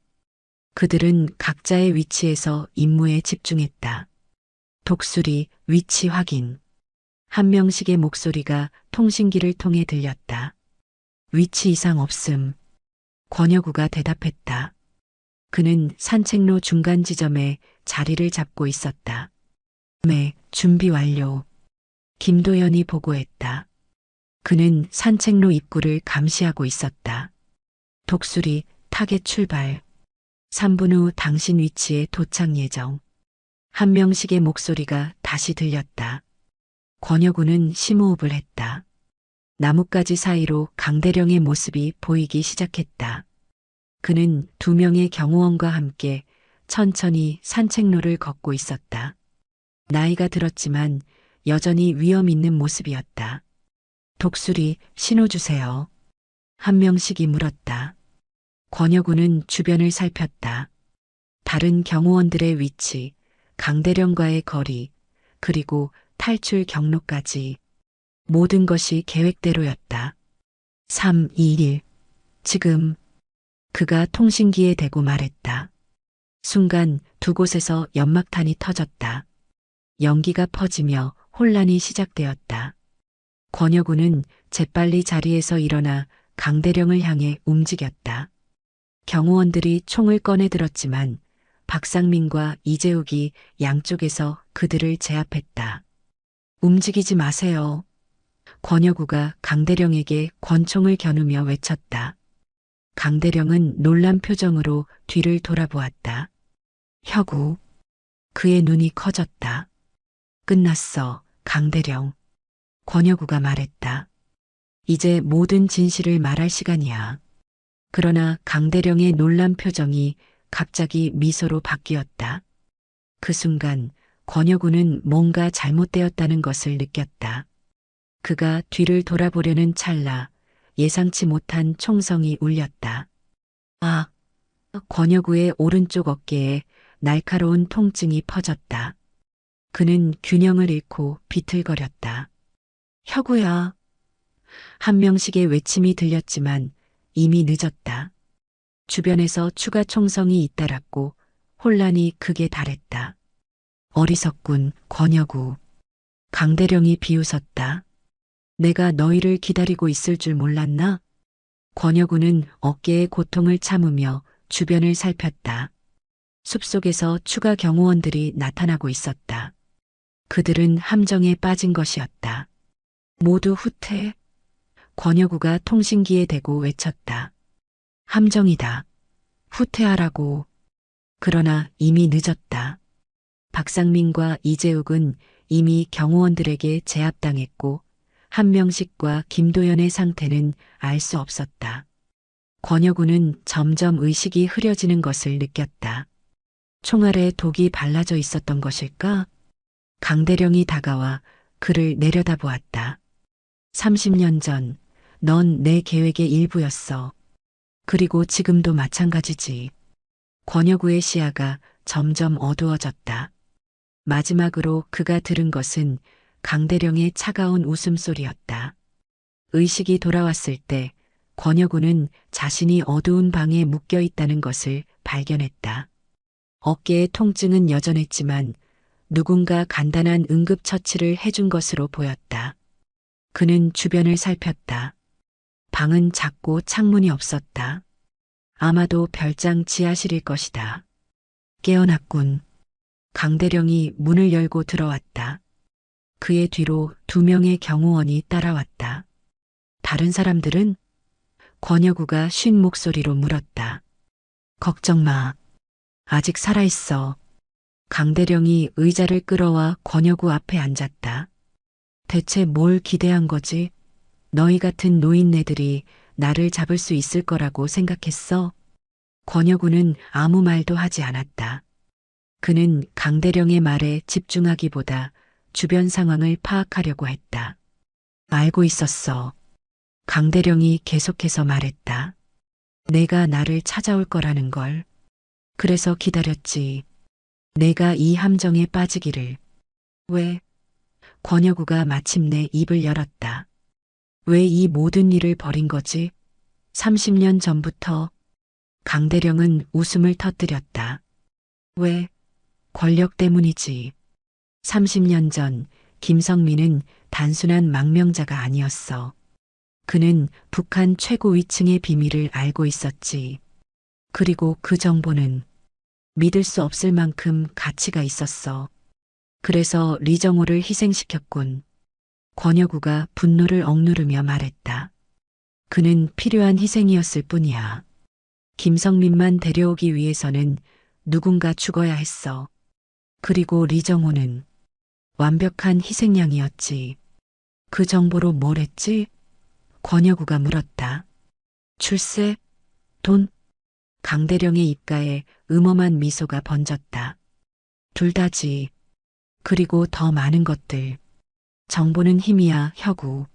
그들은 각자의 위치에서 임무에 집중했다. 독수리 위치 확인. 한명식의 목소리가 통신기를 통해 들렸다. 위치 이상 없음. 권여구가 대답했다. 그는 산책로 중간 지점에 자리를 잡고 있었다. 네, 준비 완료. 김도연이 보고했다. 그는 산책로 입구를 감시하고 있었다. 독수리 타겟 출발. 3분 후 당신 위치에 도착 예정. 한명식의 목소리가 다시 들렸다. 권여구는 심호흡을 했다. 나뭇가지 사이로 강대령의 모습이 보이기 시작했다. 그는 2명의 경호원과 함께 천천히 산책로를 걷고 있었다. 나이가 들었지만 여전히 위험 있는 모습이었다. 독수리 신호 주세요. 한명식이 물었다. 권여구는 주변을 살폈다. 다른 경호원들의 위치, 강대령과의 거리, 그리고 탈출 경로까지 모든 것이 계획대로였다. 3, 2, 1. 지금 그가 통신기에 대고 말했다. 순간 2곳에서 연막탄이 터졌다. 연기가 퍼지며 혼란이 시작되었다. 권여구는 재빨리 자리에서 일어나 강대령을 향해 움직였다. 경호원들이 총을 꺼내 들었지만 박상민과 이재욱이 양쪽에서 그들을 제압했다. 움직이지 마세요. 권여구가 강대령에게 권총을 겨누며 외쳤다. 강대령은 놀란 표정으로 뒤를 돌아보았다. 혁우. 그의 눈이 커졌다. 끝났어, 강대령. 권여구가 말했다. 이제 모든 진실을 말할 시간이야. 그러나 강대령의 놀란 표정이 갑자기 미소로 바뀌었다. 그 순간 권여구는 뭔가 잘못되었다는 것을 느꼈다. 그가 뒤를 돌아보려는 찰나 예상치 못한 총성이 울렸다. 아! 권여구의 오른쪽 어깨에 날카로운 통증이 퍼졌다. 그는 균형을 잃고 비틀거렸다. 혁우야. 한명식의 외침이 들렸지만 이미 늦었다. 주변에서 추가 총성이 잇따랐고 혼란이 극에 달했다. 어리석군, 권여구. 강대령이 비웃었다. 내가 너희를 기다리고 있을 줄 몰랐나? 권여구는 어깨의 고통을 참으며 주변을 살폈다. 숲속에서 추가 경호원들이 나타나고 있었다. 그들은 함정에 빠진 것이었다. 모두 후퇴. 권여구가 통신기에 대고 외쳤다. 함정이다. 후퇴하라고. 그러나 이미 늦었다. 박상민과 이재욱은 이미 경호원들에게 제압당했고 한명식과 김도연의 상태는 알 수 없었다. 권여군은 점점 의식이 흐려지는 것을 느꼈다. 총알에 독이 발라져 있었던 것일까? 강대령이 다가와 그를 내려다보았다. 30년 전, 넌 내 계획의 일부였어. 그리고 지금도 마찬가지지. 권여구의 시야가 점점 어두워졌다. 마지막으로 그가 들은 것은 강대령의 차가운 웃음소리였다. 의식이 돌아왔을 때 권여구는 자신이 어두운 방에 묶여 있다는 것을 발견했다. 어깨의 통증은 여전했지만 누군가 간단한 응급처치를 해준 것으로 보였다. 그는 주변을 살폈다. 방은 작고 창문이 없었다. 아마도 별장 지하실일 것이다. 깨어났군. 강대령이 문을 열고 들어왔다. 그의 뒤로 2명의 경호원이 따라왔다. 다른 사람들은? 권여구가 쉰 목소리로 물었다. 걱정 마. 아직 살아있어. 강대령이 의자를 끌어와 권여구 앞에 앉았다. 대체 뭘 기대한 거지? 너희 같은 노인네들이 나를 잡을 수 있을 거라고 생각했어? 권여구는 아무 말도 하지 않았다. 그는 강대령의 말에 집중하기보다 주변 상황을 파악하려고 했다. 알고 있었어. 강대령이 계속해서 말했다. 내가 나를 찾아올 거라는 걸. 그래서 기다렸지. 내가 이 함정에 빠지기를. 왜? 권여구가 마침내 입을 열었다. 왜 이 모든 일을 벌인 거지? 30년 전부터. 강대령은 웃음을 터뜨렸다. 왜? 권력 때문이지. 30년 전 김성민은 단순한 망명자가 아니었어. 그는 북한 최고 위층의 비밀을 알고 있었지. 그리고 그 정보는 믿을 수 없을 만큼 가치가 있었어. 그래서 리정호를 희생시켰군. 권여구가 분노를 억누르며 말했다. 그는 필요한 희생이었을 뿐이야. 김성민만 데려오기 위해서는 누군가 죽어야 했어. 그리고 리정호는 완벽한 희생양이었지. 그 정보로 뭘 했지? 권여구가 물었다. 출세? 돈? 강대령의 입가에 음험한 미소가 번졌다. 둘 다지. 그리고 더 많은 것들. 정보는 힘이야, 혁우.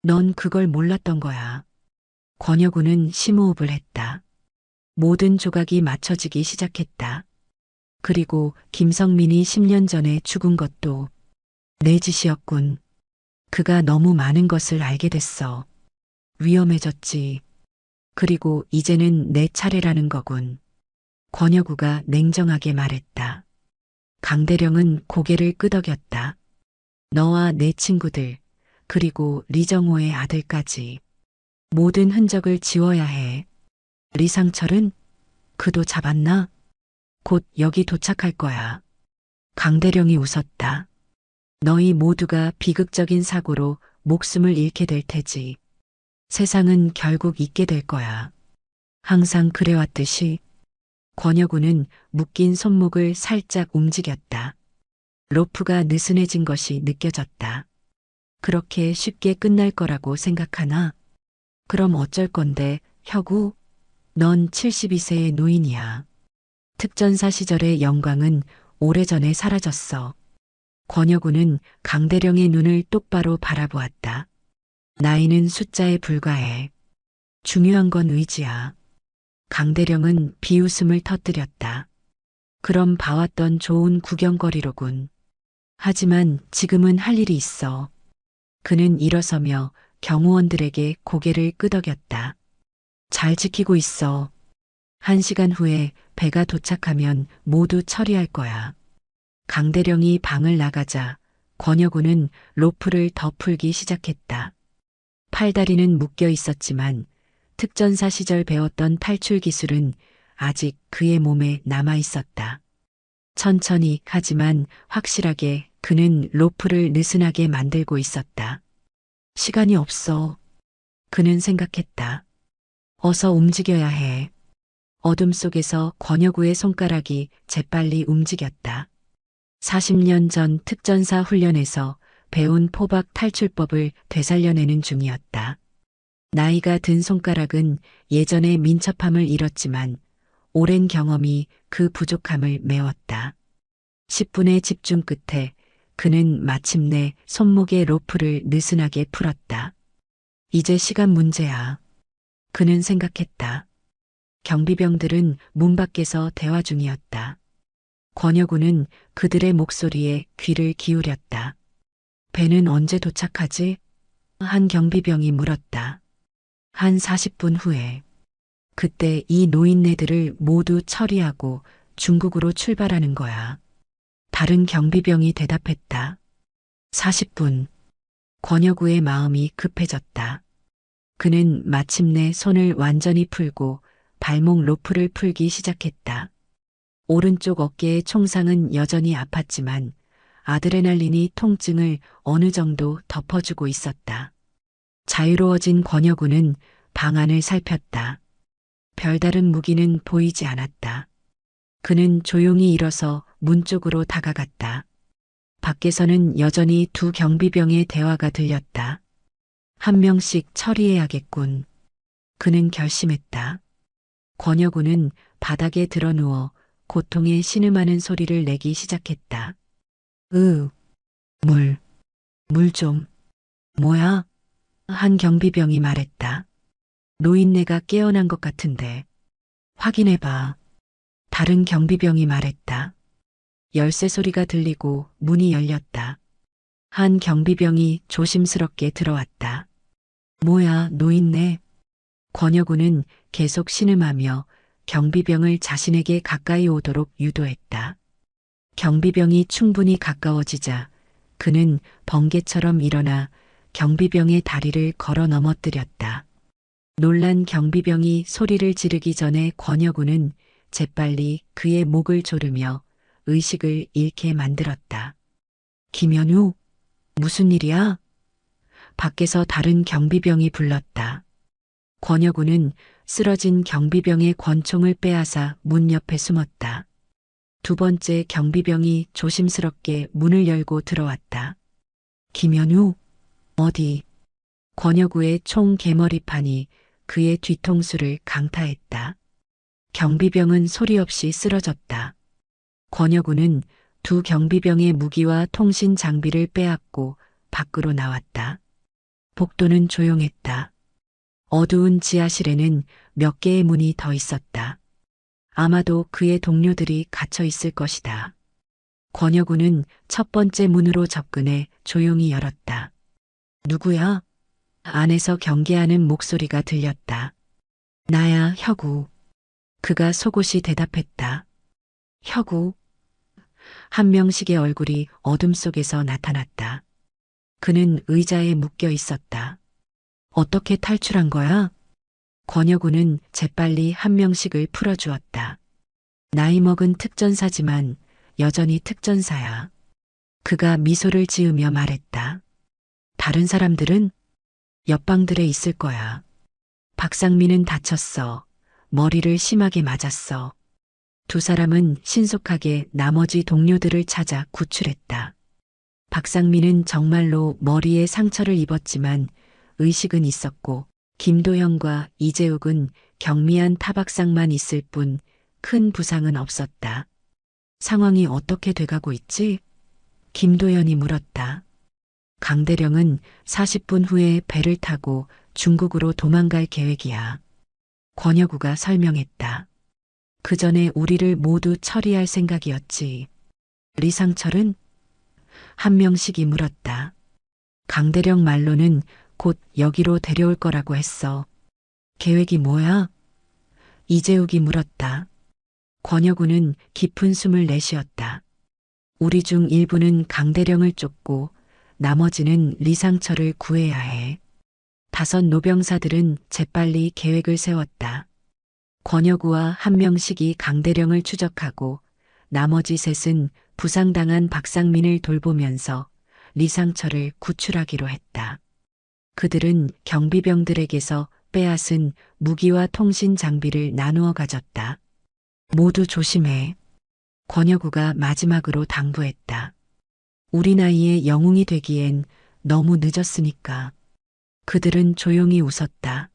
넌 그걸 몰랐던 거야. 권여구는 심호흡을 했다. 모든 조각이 맞춰지기 시작했다. 그리고 김성민이 10년 전에 죽은 것도 내 짓이었군. 그가 너무 많은 것을 알게 됐어. 위험해졌지. 그리고 이제는 내 차례라는 거군. 권여구가 냉정하게 말했다. 강대령은 고개를 끄덕였다. 너와 내 친구들, 그리고 리정호의 아들까지. 모든 흔적을 지워야 해. 리상철은? 그도 잡았나? 곧 여기 도착할 거야. 강대령이 웃었다. 너희 모두가 비극적인 사고로 목숨을 잃게 될 테지. 세상은 결국 잊게 될 거야. 항상 그래왔듯이. 권여구는 묶인 손목을 살짝 움직였다. 로프가 느슨해진 것이 느껴졌다. 그렇게 쉽게 끝날 거라고 생각하나? 그럼 어쩔 건데, 혁우? 넌 72세의 노인이야. 특전사 시절의 영광은 오래전에 사라졌어. 권여구는 강대령의 눈을 똑바로 바라보았다. 나이는 숫자에 불과해. 중요한 건 의지야. 강대령은 비웃음을 터뜨렸다. 그럼 봐왔던 좋은 구경거리로군. 하지만 지금은 할 일이 있어. 그는 일어서며 경호원들에게 고개를 끄덕였다. 잘 지키고 있어. 1시간 후에 배가 도착하면 모두 처리할 거야. 강대령이 방을 나가자 권여구는 로프를 더 풀기 시작했다. 팔다리는 묶여 있었지만 특전사 시절 배웠던 탈출 기술은 아직 그의 몸에 남아 있었다. 천천히 하지만 확실하게 그는 로프를 느슨하게 만들고 있었다. 시간이 없어. 그는 생각했다. 어서 움직여야 해. 어둠 속에서 권여구의 손가락이 재빨리 움직였다. 40년 전 특전사 훈련에서 배운 포박 탈출법을 되살려내는 중이었다. 나이가 든 손가락은 예전의 민첩함을 잃었지만 오랜 경험이 그 부족함을 메웠다. 10분의 집중 끝에 그는 마침내 손목의 로프를 느슨하게 풀었다. 이제 시간 문제야. 그는 생각했다. 경비병들은 문 밖에서 대화 중이었다. 권여군은 그들의 목소리에 귀를 기울였다. 배는 언제 도착하지? 한 경비병이 물었다. 한 40분 후에. 그때 이 노인네들을 모두 처리하고 중국으로 출발하는 거야. 다른 경비병이 대답했다. 40분. 권여구의 마음이 급해졌다. 그는 마침내 손을 완전히 풀고 발목 로프를 풀기 시작했다. 오른쪽 어깨의 총상은 여전히 아팠지만 아드레날린이 통증을 어느 정도 덮어주고 있었다. 자유로워진 권여구는 방안을 살폈다. 별다른 무기는 보이지 않았다. 그는 조용히 일어서 문 쪽으로 다가갔다. 밖에서는 여전히 두 경비병의 대화가 들렸다. 한 명씩 처리해야겠군. 그는 결심했다. 권여구는 바닥에 드러누워 고통에 신음하는 소리를 내기 시작했다. 물, 물 좀. 뭐야? 한 경비병이 말했다. 노인네가 깨어난 것 같은데. 확인해봐. 다른 경비병이 말했다. 열쇠 소리가 들리고 문이 열렸다. 한 경비병이 조심스럽게 들어왔다. 뭐야, 노인네? 권여구는 계속 신음하며 경비병을 자신에게 가까이 오도록 유도했다. 경비병이 충분히 가까워지자 그는 번개처럼 일어나 경비병의 다리를 걸어 넘어뜨렸다. 놀란 경비병이 소리를 지르기 전에 권여구는 재빨리 그의 목을 조르며 의식을 잃게 만들었다. 김현우, 무슨 일이야? 밖에서 다른 경비병이 불렀다. 권여구는 쓰러진 경비병의 권총을 빼앗아 문 옆에 숨었다. 두 번째 경비병이 조심스럽게 문을 열고 들어왔다. 김현우, 어디? 권여구의 총 개머리판이 그의 뒤통수를 강타했다. 경비병은 소리 없이 쓰러졌다. 권여구는 두 경비병의 무기와 통신 장비를 빼앗고 밖으로 나왔다. 복도는 조용했다. 어두운 지하실에는 몇 개의 문이 더 있었다. 아마도 그의 동료들이 갇혀 있을 것이다. 권여구는 첫 번째 문으로 접근해 조용히 열었다. 누구야? 안에서 경계하는 목소리가 들렸다. 나야, 혁우. 그가 속옷이 대답했다. 혁우. 한 명씩의 얼굴이 어둠 속에서 나타났다. 그는 의자에 묶여 있었다. 어떻게 탈출한 거야? 권여구는 재빨리 한 명씩을 풀어주었다. 나이 먹은 특전사지만 여전히 특전사야. 그가 미소를 지으며 말했다. 다른 사람들은 옆방들에 있을 거야. 박상민은 다쳤어. 머리를 심하게 맞았어. 두 사람은 신속하게 나머지 동료들을 찾아 구출했다. 박상민은 정말로 머리에 상처를 입었지만 의식은 있었고 김도형과 이재욱은 경미한 타박상만 있을 뿐 큰 부상은 없었다. 상황이 어떻게 돼가고 있지? 김도연이 물었다. 강대령은 40분 후에 배를 타고 중국으로 도망갈 계획이야. 권여구가 설명했다. 그 전에 우리를 모두 처리할 생각이었지. 리상철은? 한 명씩이 물었다. 강대령 말로는 곧 여기로 데려올 거라고 했어. 계획이 뭐야? 이재욱이 물었다. 권여구는 깊은 숨을 내쉬었다. 우리 중 일부는 강대령을 쫓고 나머지는 리상철을 구해야 해. 5 노병사들은 재빨리 계획을 세웠다. 권여구와 한 명씩이 강대령을 추적하고 나머지 셋은 부상당한 박상민을 돌보면서 리상철을 구출하기로 했다. 그들은 경비병들에게서 빼앗은 무기와 통신 장비를 나누어 가졌다. 모두 조심해. 권여구가 마지막으로 당부했다. 우리 나이에 영웅이 되기엔 너무 늦었으니까. 그들은 조용히 웃었다.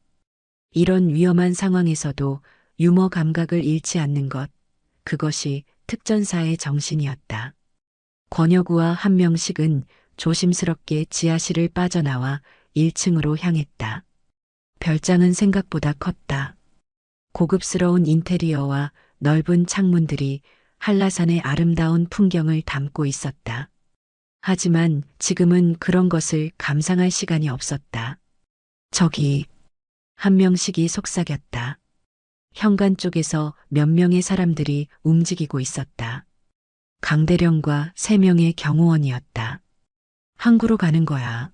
이런 위험한 상황에서도 유머 감각을 잃지 않는 것, 그것이 특전사의 정신이었다. 권혁우와 한명식은 조심스럽게 지하실을 빠져나와 1층으로 향했다. 별장은 생각보다 컸다. 고급스러운 인테리어와 넓은 창문들이 한라산의 아름다운 풍경을 담고 있었다. 하지만 지금은 그런 것을 감상할 시간이 없었다. 저기, 한명식이 속삭였다. 현관 쪽에서 몇 명의 사람들이 움직이고 있었다. 강대령과 3명의 경호원이었다. 항구로 가는 거야.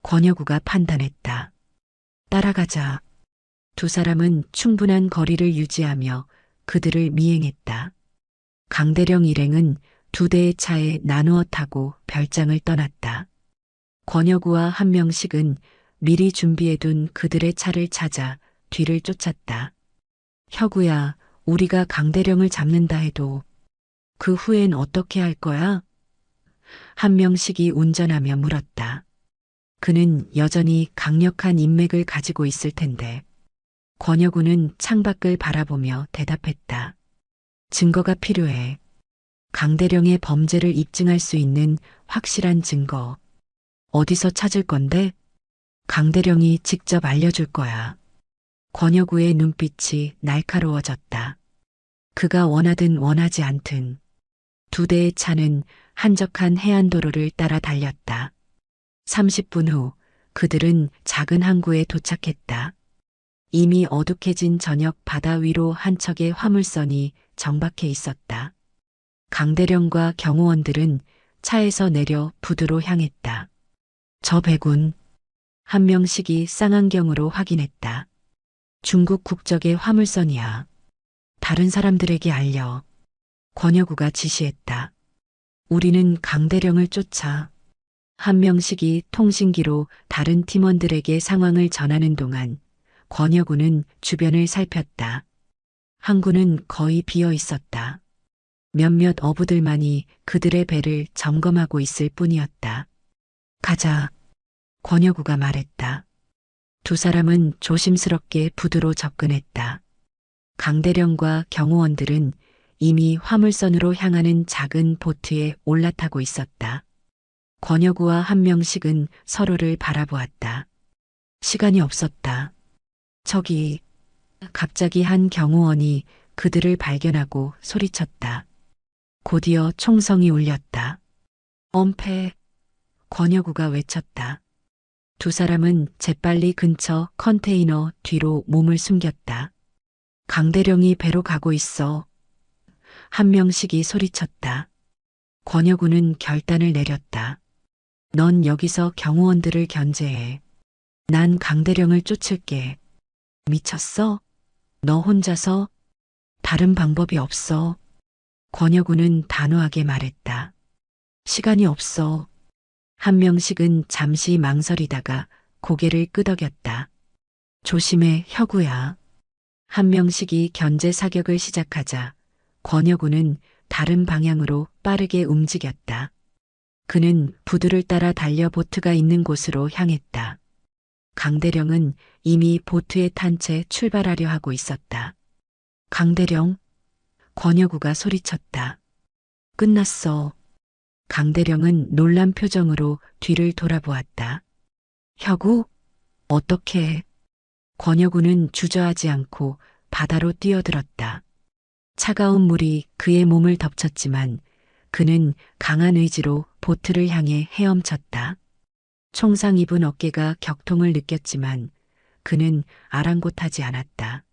권혁우가 판단했다. 따라가자. 두 사람은 충분한 거리를 유지하며 그들을 미행했다. 강대령 일행은 2대의 차에 나누어 타고 별장을 떠났다. 권혁우와 한명식은 미리 준비해둔 그들의 차를 찾아 뒤를 쫓았다. 혁우야, 우리가 강대령을 잡는다 해도 그 후엔 어떻게 할 거야? 한명식이 운전하며 물었다. 그는 여전히 강력한 인맥을 가지고 있을 텐데. 권혁우는 창밖을 바라보며 대답했다. 증거가 필요해. 강대령의 범죄를 입증할 수 있는 확실한 증거. 어디서 찾을 건데? 강대령이 직접 알려줄 거야. 권혁우의 눈빛이 날카로워졌다. 그가 원하든 원하지 않든 2대의 차는 한적한 해안도로를 따라 달렸다. 30분 후 그들은 작은 항구에 도착했다. 이미 어둑해진 저녁 바다 위로 한 척의 화물선이 정박해 있었다. 강대령과 경호원들은 차에서 내려 부두로 향했다. 저 배군, 한명식이 쌍안경으로 확인했다. 중국 국적의 화물선이야. 다른 사람들에게 알려. 권혁우가 지시했다. 우리는 강대령을 쫓아. 한명식이 통신기로 다른 팀원들에게 상황을 전하는 동안 권혁우는 주변을 살폈다. 항구는 거의 비어 있었다. 몇몇 어부들만이 그들의 배를 점검하고 있을 뿐이었다. 가자. 권혁우가 말했다. 두 사람은 조심스럽게 부두로 접근했다. 강대령과 경호원들은 이미 화물선으로 향하는 작은 보트에 올라타고 있었다. 권혁우와 한명식은 서로를 바라보았다. 시간이 없었다. 저기, 갑자기 한 경호원이 그들을 발견하고 소리쳤다. 곧이어 총성이 울렸다. 엄폐, 권혁우가 외쳤다. 두 사람은 재빨리 근처 컨테이너 뒤로 몸을 숨겼다. 강대령이 배로 가고 있어. 한명식이 소리쳤다. 권혁우는 결단을 내렸다. 넌 여기서 경호원들을 견제해. 난 강대령을 쫓을게. 미쳤어? 너 혼자서? 다른 방법이 없어. 권혁우는 단호하게 말했다. 시간이 없어. 한명식은 잠시 망설이다가 고개를 끄덕였다. 조심해, 혁우야. 한명식이 견제 사격을 시작하자 권혁우는 다른 방향으로 빠르게 움직였다. 그는 부두를 따라 달려 보트가 있는 곳으로 향했다. 강대령은 이미 보트에 탄 채 출발하려 하고 있었다. 강대령? 권혁우가 소리쳤다. 끝났어. 강대령은 놀란 표정으로 뒤를 돌아보았다. 혁우? 어떻게? 권혁우는 주저하지 않고 바다로 뛰어들었다. 차가운 물이 그의 몸을 덮쳤지만 그는 강한 의지로 보트를 향해 헤엄쳤다. 총상 입은 어깨가 격통을 느꼈지만 그는 아랑곳하지 않았다.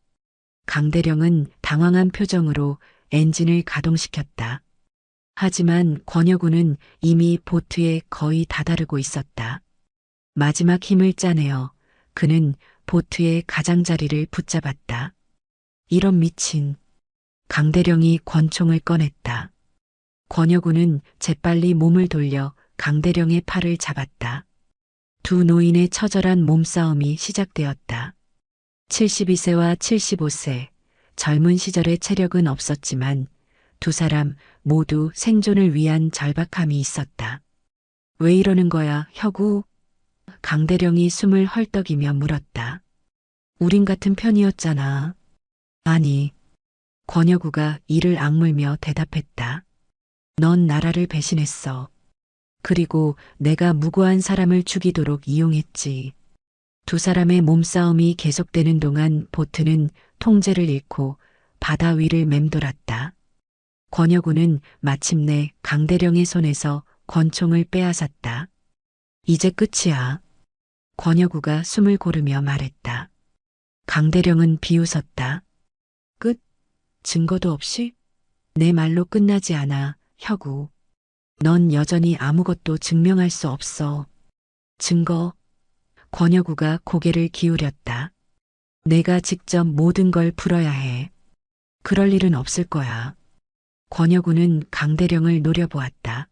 강대령은 당황한 표정으로 엔진을 가동시켰다. 하지만 권혁우는 이미 보트에 거의 다다르고 있었다. 마지막 힘을 짜내어 그는 보트의 가장자리를 붙잡았다. 이런 미친. 강대령이 권총을 꺼냈다. 권혁우는 재빨리 몸을 돌려 강대령의 팔을 잡았다. 두 노인의 처절한 몸싸움이 시작되었다. 72세와 75세, 젊은 시절의 체력은 없었지만 두 사람 모두 생존을 위한 절박함이 있었다. 왜 이러는 거야, 혁우? 강대령이 숨을 헐떡이며 물었다. 우린 같은 편이었잖아. 아니, 권혁우가 이를 악물며 대답했다. 넌 나라를 배신했어. 그리고 내가 무고한 사람을 죽이도록 이용했지. 두 사람의 몸싸움이 계속되는 동안 보트는 통제를 잃고 바다 위를 맴돌았다. 권혁우는 마침내 강대령의 손에서 권총을 빼앗았다. 이제 끝이야. 권혁우가 숨을 고르며 말했다. 강대령은 비웃었다. 끝? 증거도 없이? 내 말로 끝나지 않아, 혁우. 넌 여전히 아무것도 증명할 수 없어. 증거. 권혁우가 고개를 기울였다. 내가 직접 모든 걸 풀어야 해. 그럴 일은 없을 거야. 권혁우는 강대령을 노려보았다.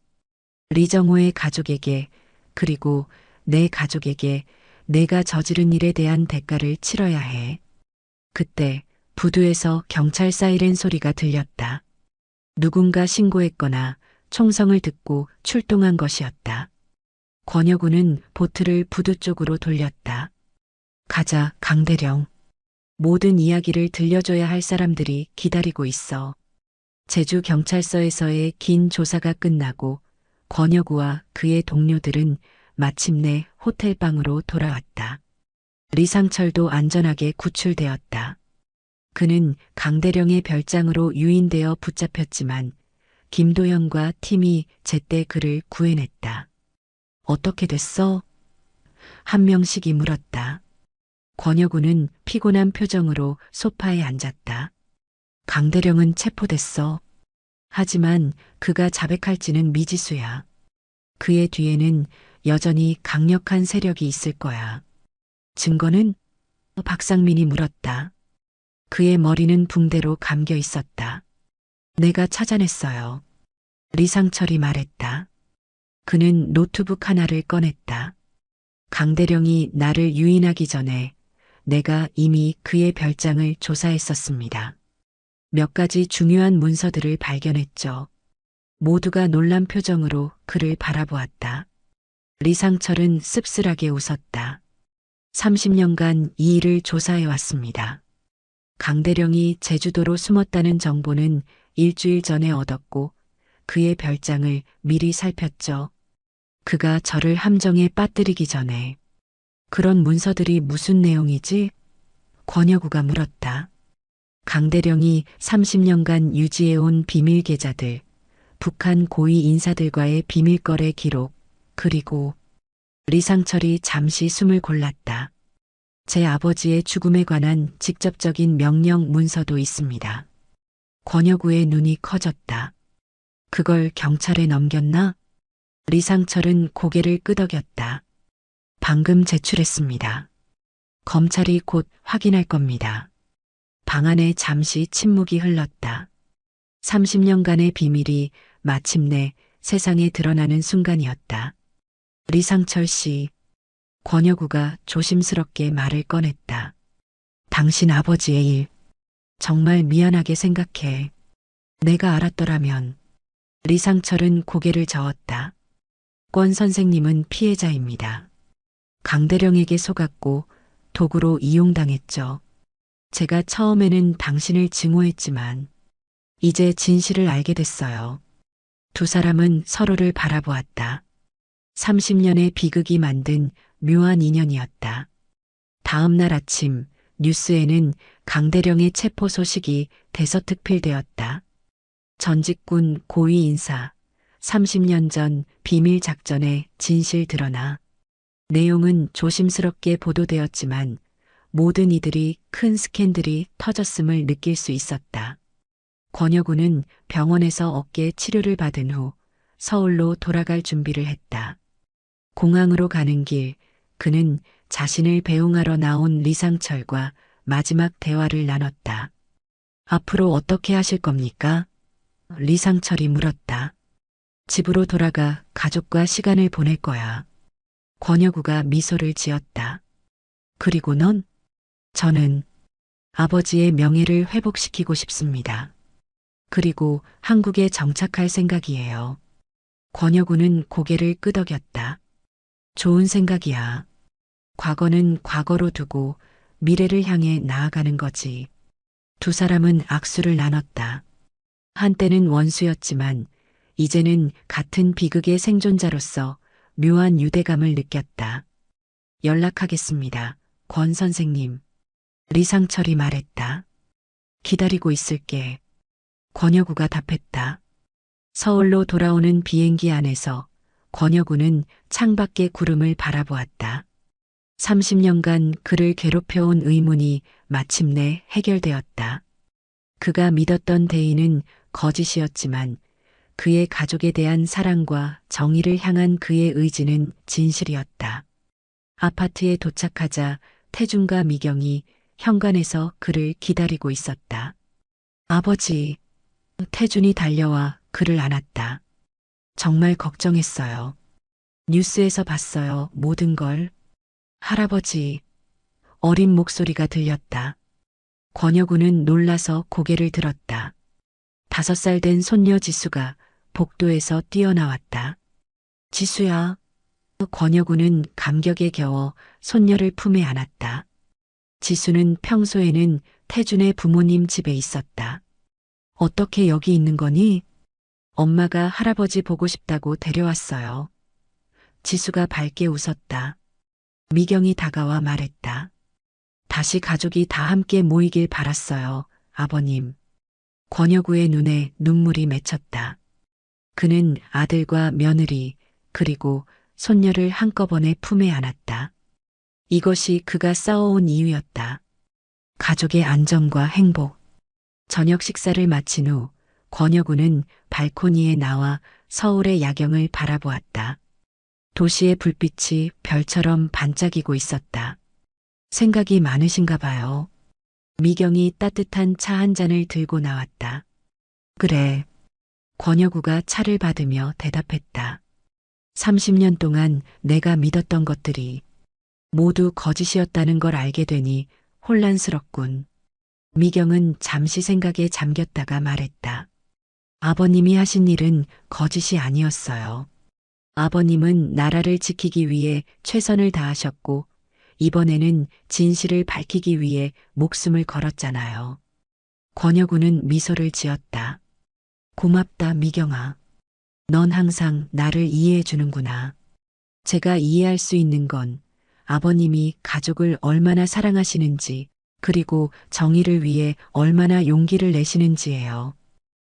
리정호의 가족에게, 그리고 내 가족에게 내가 저지른 일에 대한 대가를 치러야 해. 그때 부두에서 경찰 사이렌 소리가 들렸다. 누군가 신고했거나 총성을 듣고 출동한 것이었다. 권혁우는 보트를 부두 쪽으로 돌렸다. 가자, 강대령. 모든 이야기를 들려줘야 할 사람들이 기다리고 있어. 제주경찰서에서의 긴 조사가 끝나고 권혁우와 그의 동료들은 마침내 호텔방으로 돌아왔다. 리상철도 안전하게 구출되었다. 그는 강대령의 별장으로 유인되어 붙잡혔지만 김도현과 팀이 제때 그를 구해냈다. 어떻게 됐어? 한 명씩이 물었다. 권혁우는 피곤한 표정으로 소파에 앉았다. 강대령은 체포됐어. 하지만 그가 자백할지는 미지수야. 그의 뒤에는 여전히 강력한 세력이 있을 거야. 증거는? 박상민이 물었다. 그의 머리는 붕대로 감겨 있었다. 내가 찾아냈어요. 리상철이 말했다. 그는 노트북 하나를 꺼냈다. 강대령이 나를 유인하기 전에 내가 이미 그의 별장을 조사했었습니다. 몇 가지 중요한 문서들을 발견했죠. 모두가 놀란 표정으로 그를 바라보았다. 리상철은 씁쓸하게 웃었다. 30년간 이 일을 조사해왔습니다. 강대령이 제주도로 숨었다는 정보는 일주일 전에 얻었고 그의 별장을 미리 살폈죠. 그가 저를 함정에 빠뜨리기 전에. 그런 문서들이 무슨 내용이지? 권혁우가 물었다. 강대령이 30년간 유지해온 비밀 계좌들, 북한 고위 인사들과의 비밀거래 기록, 그리고 리상철이 잠시 숨을 골랐다. 제 아버지의 죽음에 관한 직접적인 명령 문서도 있습니다. 권혁우의 눈이 커졌다. 그걸 경찰에 넘겼나? 리상철은 고개를 끄덕였다. 방금 제출했습니다. 검찰이 곧 확인할 겁니다. 방 안에 잠시 침묵이 흘렀다. 30년간의 비밀이 마침내 세상에 드러나는 순간이었다. 리상철 씨, 권혁우가 조심스럽게 말을 꺼냈다. 당신 아버지의 일, 정말 미안하게 생각해. 내가 알았더라면. 리상철은 고개를 저었다. 권 선생님은 피해자입니다. 강대령에게 속았고 도구로 이용당했죠. 제가 처음에는 당신을 증오했지만 이제 진실을 알게 됐어요. 두 사람은 서로를 바라보았다. 30년의 비극이 만든 묘한 인연이었다. 다음 날 아침 뉴스에는 강대령의 체포 소식이 대서특필되었다. 전직군 고위 인사 30년 전 비밀 작전의 진실 드러나. 내용은 조심스럽게 보도되었지만 모든 이들이 큰 스캔들이 터졌음을 느낄 수 있었다. 권혁우는 병원에서 어깨 치료를 받은 후 서울로 돌아갈 준비를 했다. 공항으로 가는 길, 그는 자신을 배웅하러 나온 리상철과 마지막 대화를 나눴다. 앞으로 어떻게 하실 겁니까? 리상철이 물었다. 집으로 돌아가 가족과 시간을 보낼 거야. 권혁우가 미소를 지었다. 그리고 넌? 저는 아버지의 명예를 회복시키고 싶습니다. 그리고 한국에 정착할 생각이에요. 권혁우는 고개를 끄덕였다. 좋은 생각이야. 과거는 과거로 두고 미래를 향해 나아가는 거지. 두 사람은 악수를 나눴다. 한때는 원수였지만 이제는 같은 비극의 생존자로서 묘한 유대감을 느꼈다. 연락하겠습니다. 권 선생님. 리상철이 말했다. 기다리고 있을게. 권여구가 답했다. 서울로 돌아오는 비행기 안에서 권여구는 창밖의 구름을 바라보았다. 30년간 그를 괴롭혀온 의문이 마침내 해결되었다. 그가 믿었던 대의는 거짓이었지만 그의 가족에 대한 사랑과 정의를 향한 그의 의지는 진실이었다. 아파트에 도착하자 태준과 미경이 현관에서 그를 기다리고 있었다. 아버지, 태준이 달려와 그를 안았다. 정말 걱정했어요. 뉴스에서 봤어요, 모든 걸. 할아버지, 어린 목소리가 들렸다. 권여구는 놀라서 고개를 들었다. 5살 된 손녀 지수가 복도에서 뛰어나왔다. 지수야. 권여구는 감격에 겨워 손녀를 품에 안았다. 지수는 평소에는 태준의 부모님 집에 있었다. 어떻게 여기 있는 거니? 엄마가 할아버지 보고 싶다고 데려왔어요. 지수가 밝게 웃었다. 미경이 다가와 말했다. 다시 가족이 다 함께 모이길 바랐어요, 아버님. 권여구의 눈에 눈물이 맺혔다. 그는 아들과 며느리 그리고 손녀를 한꺼번에 품에 안았다. 이것이 그가 쌓아온 이유였다. 가족의 안정과 행복. 저녁 식사를 마친 후 권여구는 발코니에 나와 서울의 야경을 바라보았다. 도시의 불빛이 별처럼 반짝이고 있었다. 생각이 많으신가 봐요. 미경이 따뜻한 차 한 잔을 들고 나왔다. 그래. 권여구가 차를 받으며 대답했다. 30년 동안 내가 믿었던 것들이 모두 거짓이었다는 걸 알게 되니 혼란스럽군. 미경은 잠시 생각에 잠겼다가 말했다. 아버님이 하신 일은 거짓이 아니었어요. 아버님은 나라를 지키기 위해 최선을 다하셨고 이번에는 진실을 밝히기 위해 목숨을 걸었잖아요. 권여구는 미소를 지었다. 고맙다, 미경아. 넌 항상 나를 이해해 주는구나. 제가 이해할 수 있는 건 아버님이 가족을 얼마나 사랑하시는지 그리고 정의를 위해 얼마나 용기를 내시는지예요.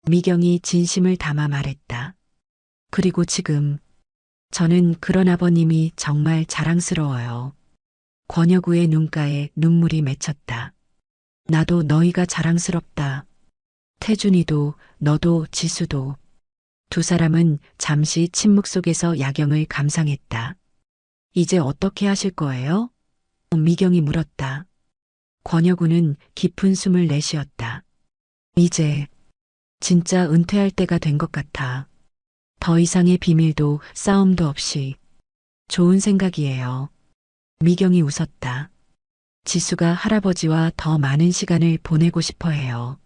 미경이 진심을 담아 말했다. 그리고 지금 저는 그런 아버님이 정말 자랑스러워요. 권여구의 눈가에 눈물이 맺혔다. 나도 너희가 자랑스럽다. 태준이도 너도 지수도. 두 사람은 잠시 침묵 속에서 야경을 감상했다. 이제 어떻게 하실 거예요? 미경이 물었다. 권여구는 깊은 숨을 내쉬었다. 이제 진짜 은퇴할 때가 된 것 같아. 더 이상의 비밀도 싸움도 없이. 좋은 생각이에요. 미경이 웃었다. 지수가 할아버지와 더 많은 시간을 보내고 싶어 해요.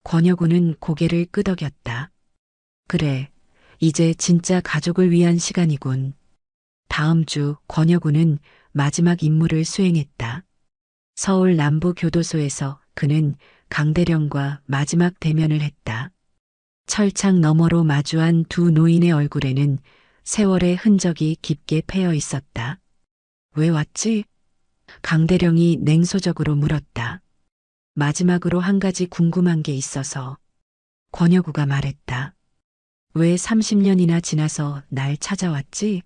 권여구는 고개를 끄덕였다. 그래, 이제 진짜 가족을 위한 시간이군. 다음 주 권여구는 마지막 임무를 수행했다. 서울 남부교도소에서 그는 강대령과 마지막 대면을 했다. 철창 너머로 마주한 두 노인의 얼굴에는 세월의 흔적이 깊게 패여 있었다. 왜 왔지? 강대령이 냉소적으로 물었다. 마지막으로 한 가지 궁금한 게 있어서. 권여구가 말했다. 왜 30년이나 지나서 날 찾아왔지?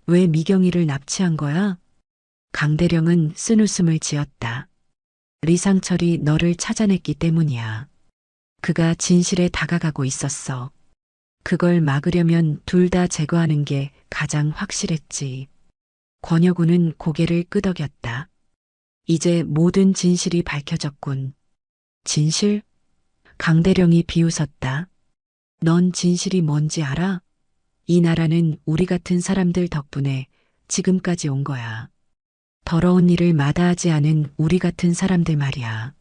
왜 미경이를 납치한 거야? 강대령은 쓴웃음을 지었다. 리상철이 너를 찾아냈기 때문이야. 그가 진실에 다가가고 있었어. 그걸 막으려면 둘 다 제거하는 게 가장 확실했지. 권여구는 고개를 끄덕였다. 이제 모든 진실이 밝혀졌군. 진실? 강대령이 비웃었다. 넌 진실이 뭔지 알아? 이 나라는 우리 같은 사람들 덕분에 지금까지 온 거야. 더러운 일을 마다하지 않은 우리 같은 사람들 말이야.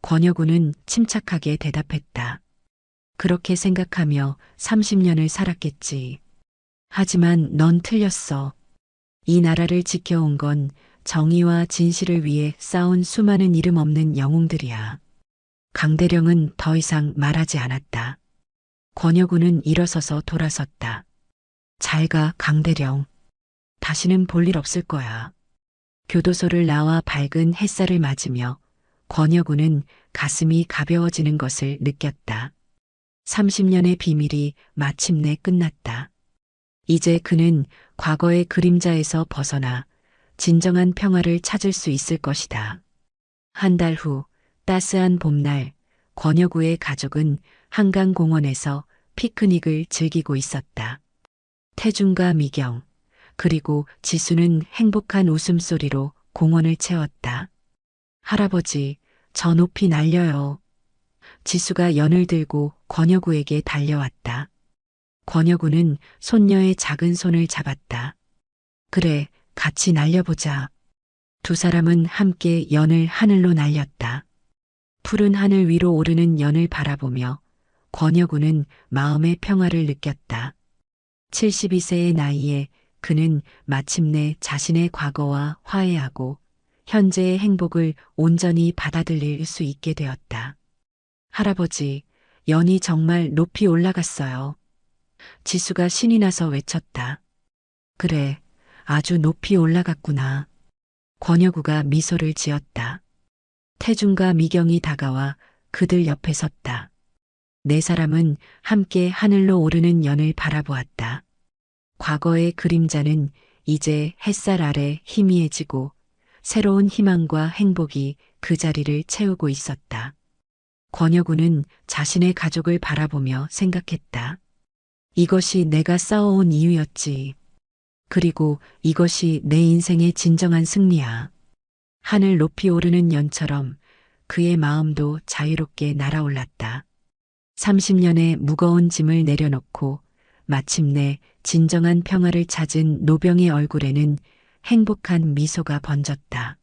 권여구는 침착하게 대답했다. 그렇게 생각하며 30년을 살았겠지. 하지만 넌 틀렸어. 이 나라를 지켜온 건 정의와 진실을 위해 싸운 수많은 이름 없는 영웅들이야. 강대령은 더 이상 말하지 않았다. 권혁우는 일어서서 돌아섰다. 잘 가, 강대령. 다시는 볼 일 없을 거야. 교도소를 나와 밝은 햇살을 맞으며 권혁우는 가슴이 가벼워지는 것을 느꼈다. 30년의 비밀이 마침내 끝났다. 이제 그는 과거의 그림자에서 벗어나 진정한 평화를 찾을 수 있을 것이다. 한 달 후 따스한 봄날 권혁우의 가족은 한강공원에서 피크닉을 즐기고 있었다. 태중과 미경, 그리고 지수는 행복한 웃음소리로 공원을 채웠다. 할아버지, 저 높이 날려요. 지수가 연을 들고 권혁우에게 달려왔다. 권혁우는 손녀의 작은 손을 잡았다. 그래, 같이 날려보자. 두 사람은 함께 연을 하늘로 날렸다. 푸른 하늘 위로 오르는 연을 바라보며 권혁우는 마음의 평화를 느꼈다. 72세의 나이에 그는 마침내 자신의 과거와 화해하고 현재의 행복을 온전히 받아들일 수 있게 되었다. 할아버지, 연이 정말 높이 올라갔어요. 지수가 신이 나서 외쳤다. 그래, 아주 높이 올라갔구나. 권혁우가 미소를 지었다. 태중과 미경이 다가와 그들 옆에 섰다. 네 사람은 함께 하늘로 오르는 연을 바라보았다. 과거의 그림자는 이제 햇살 아래 희미해지고 새로운 희망과 행복이 그 자리를 채우고 있었다. 권혁우는 자신의 가족을 바라보며 생각했다. 이것이 내가 싸워온 이유였지. 그리고 이것이 내 인생의 진정한 승리야. 하늘 높이 오르는 연처럼 그의 마음도 자유롭게 날아올랐다. 30년의 무거운 짐을 내려놓고 마침내 진정한 평화를 찾은 노병의 얼굴에는 행복한 미소가 번졌다.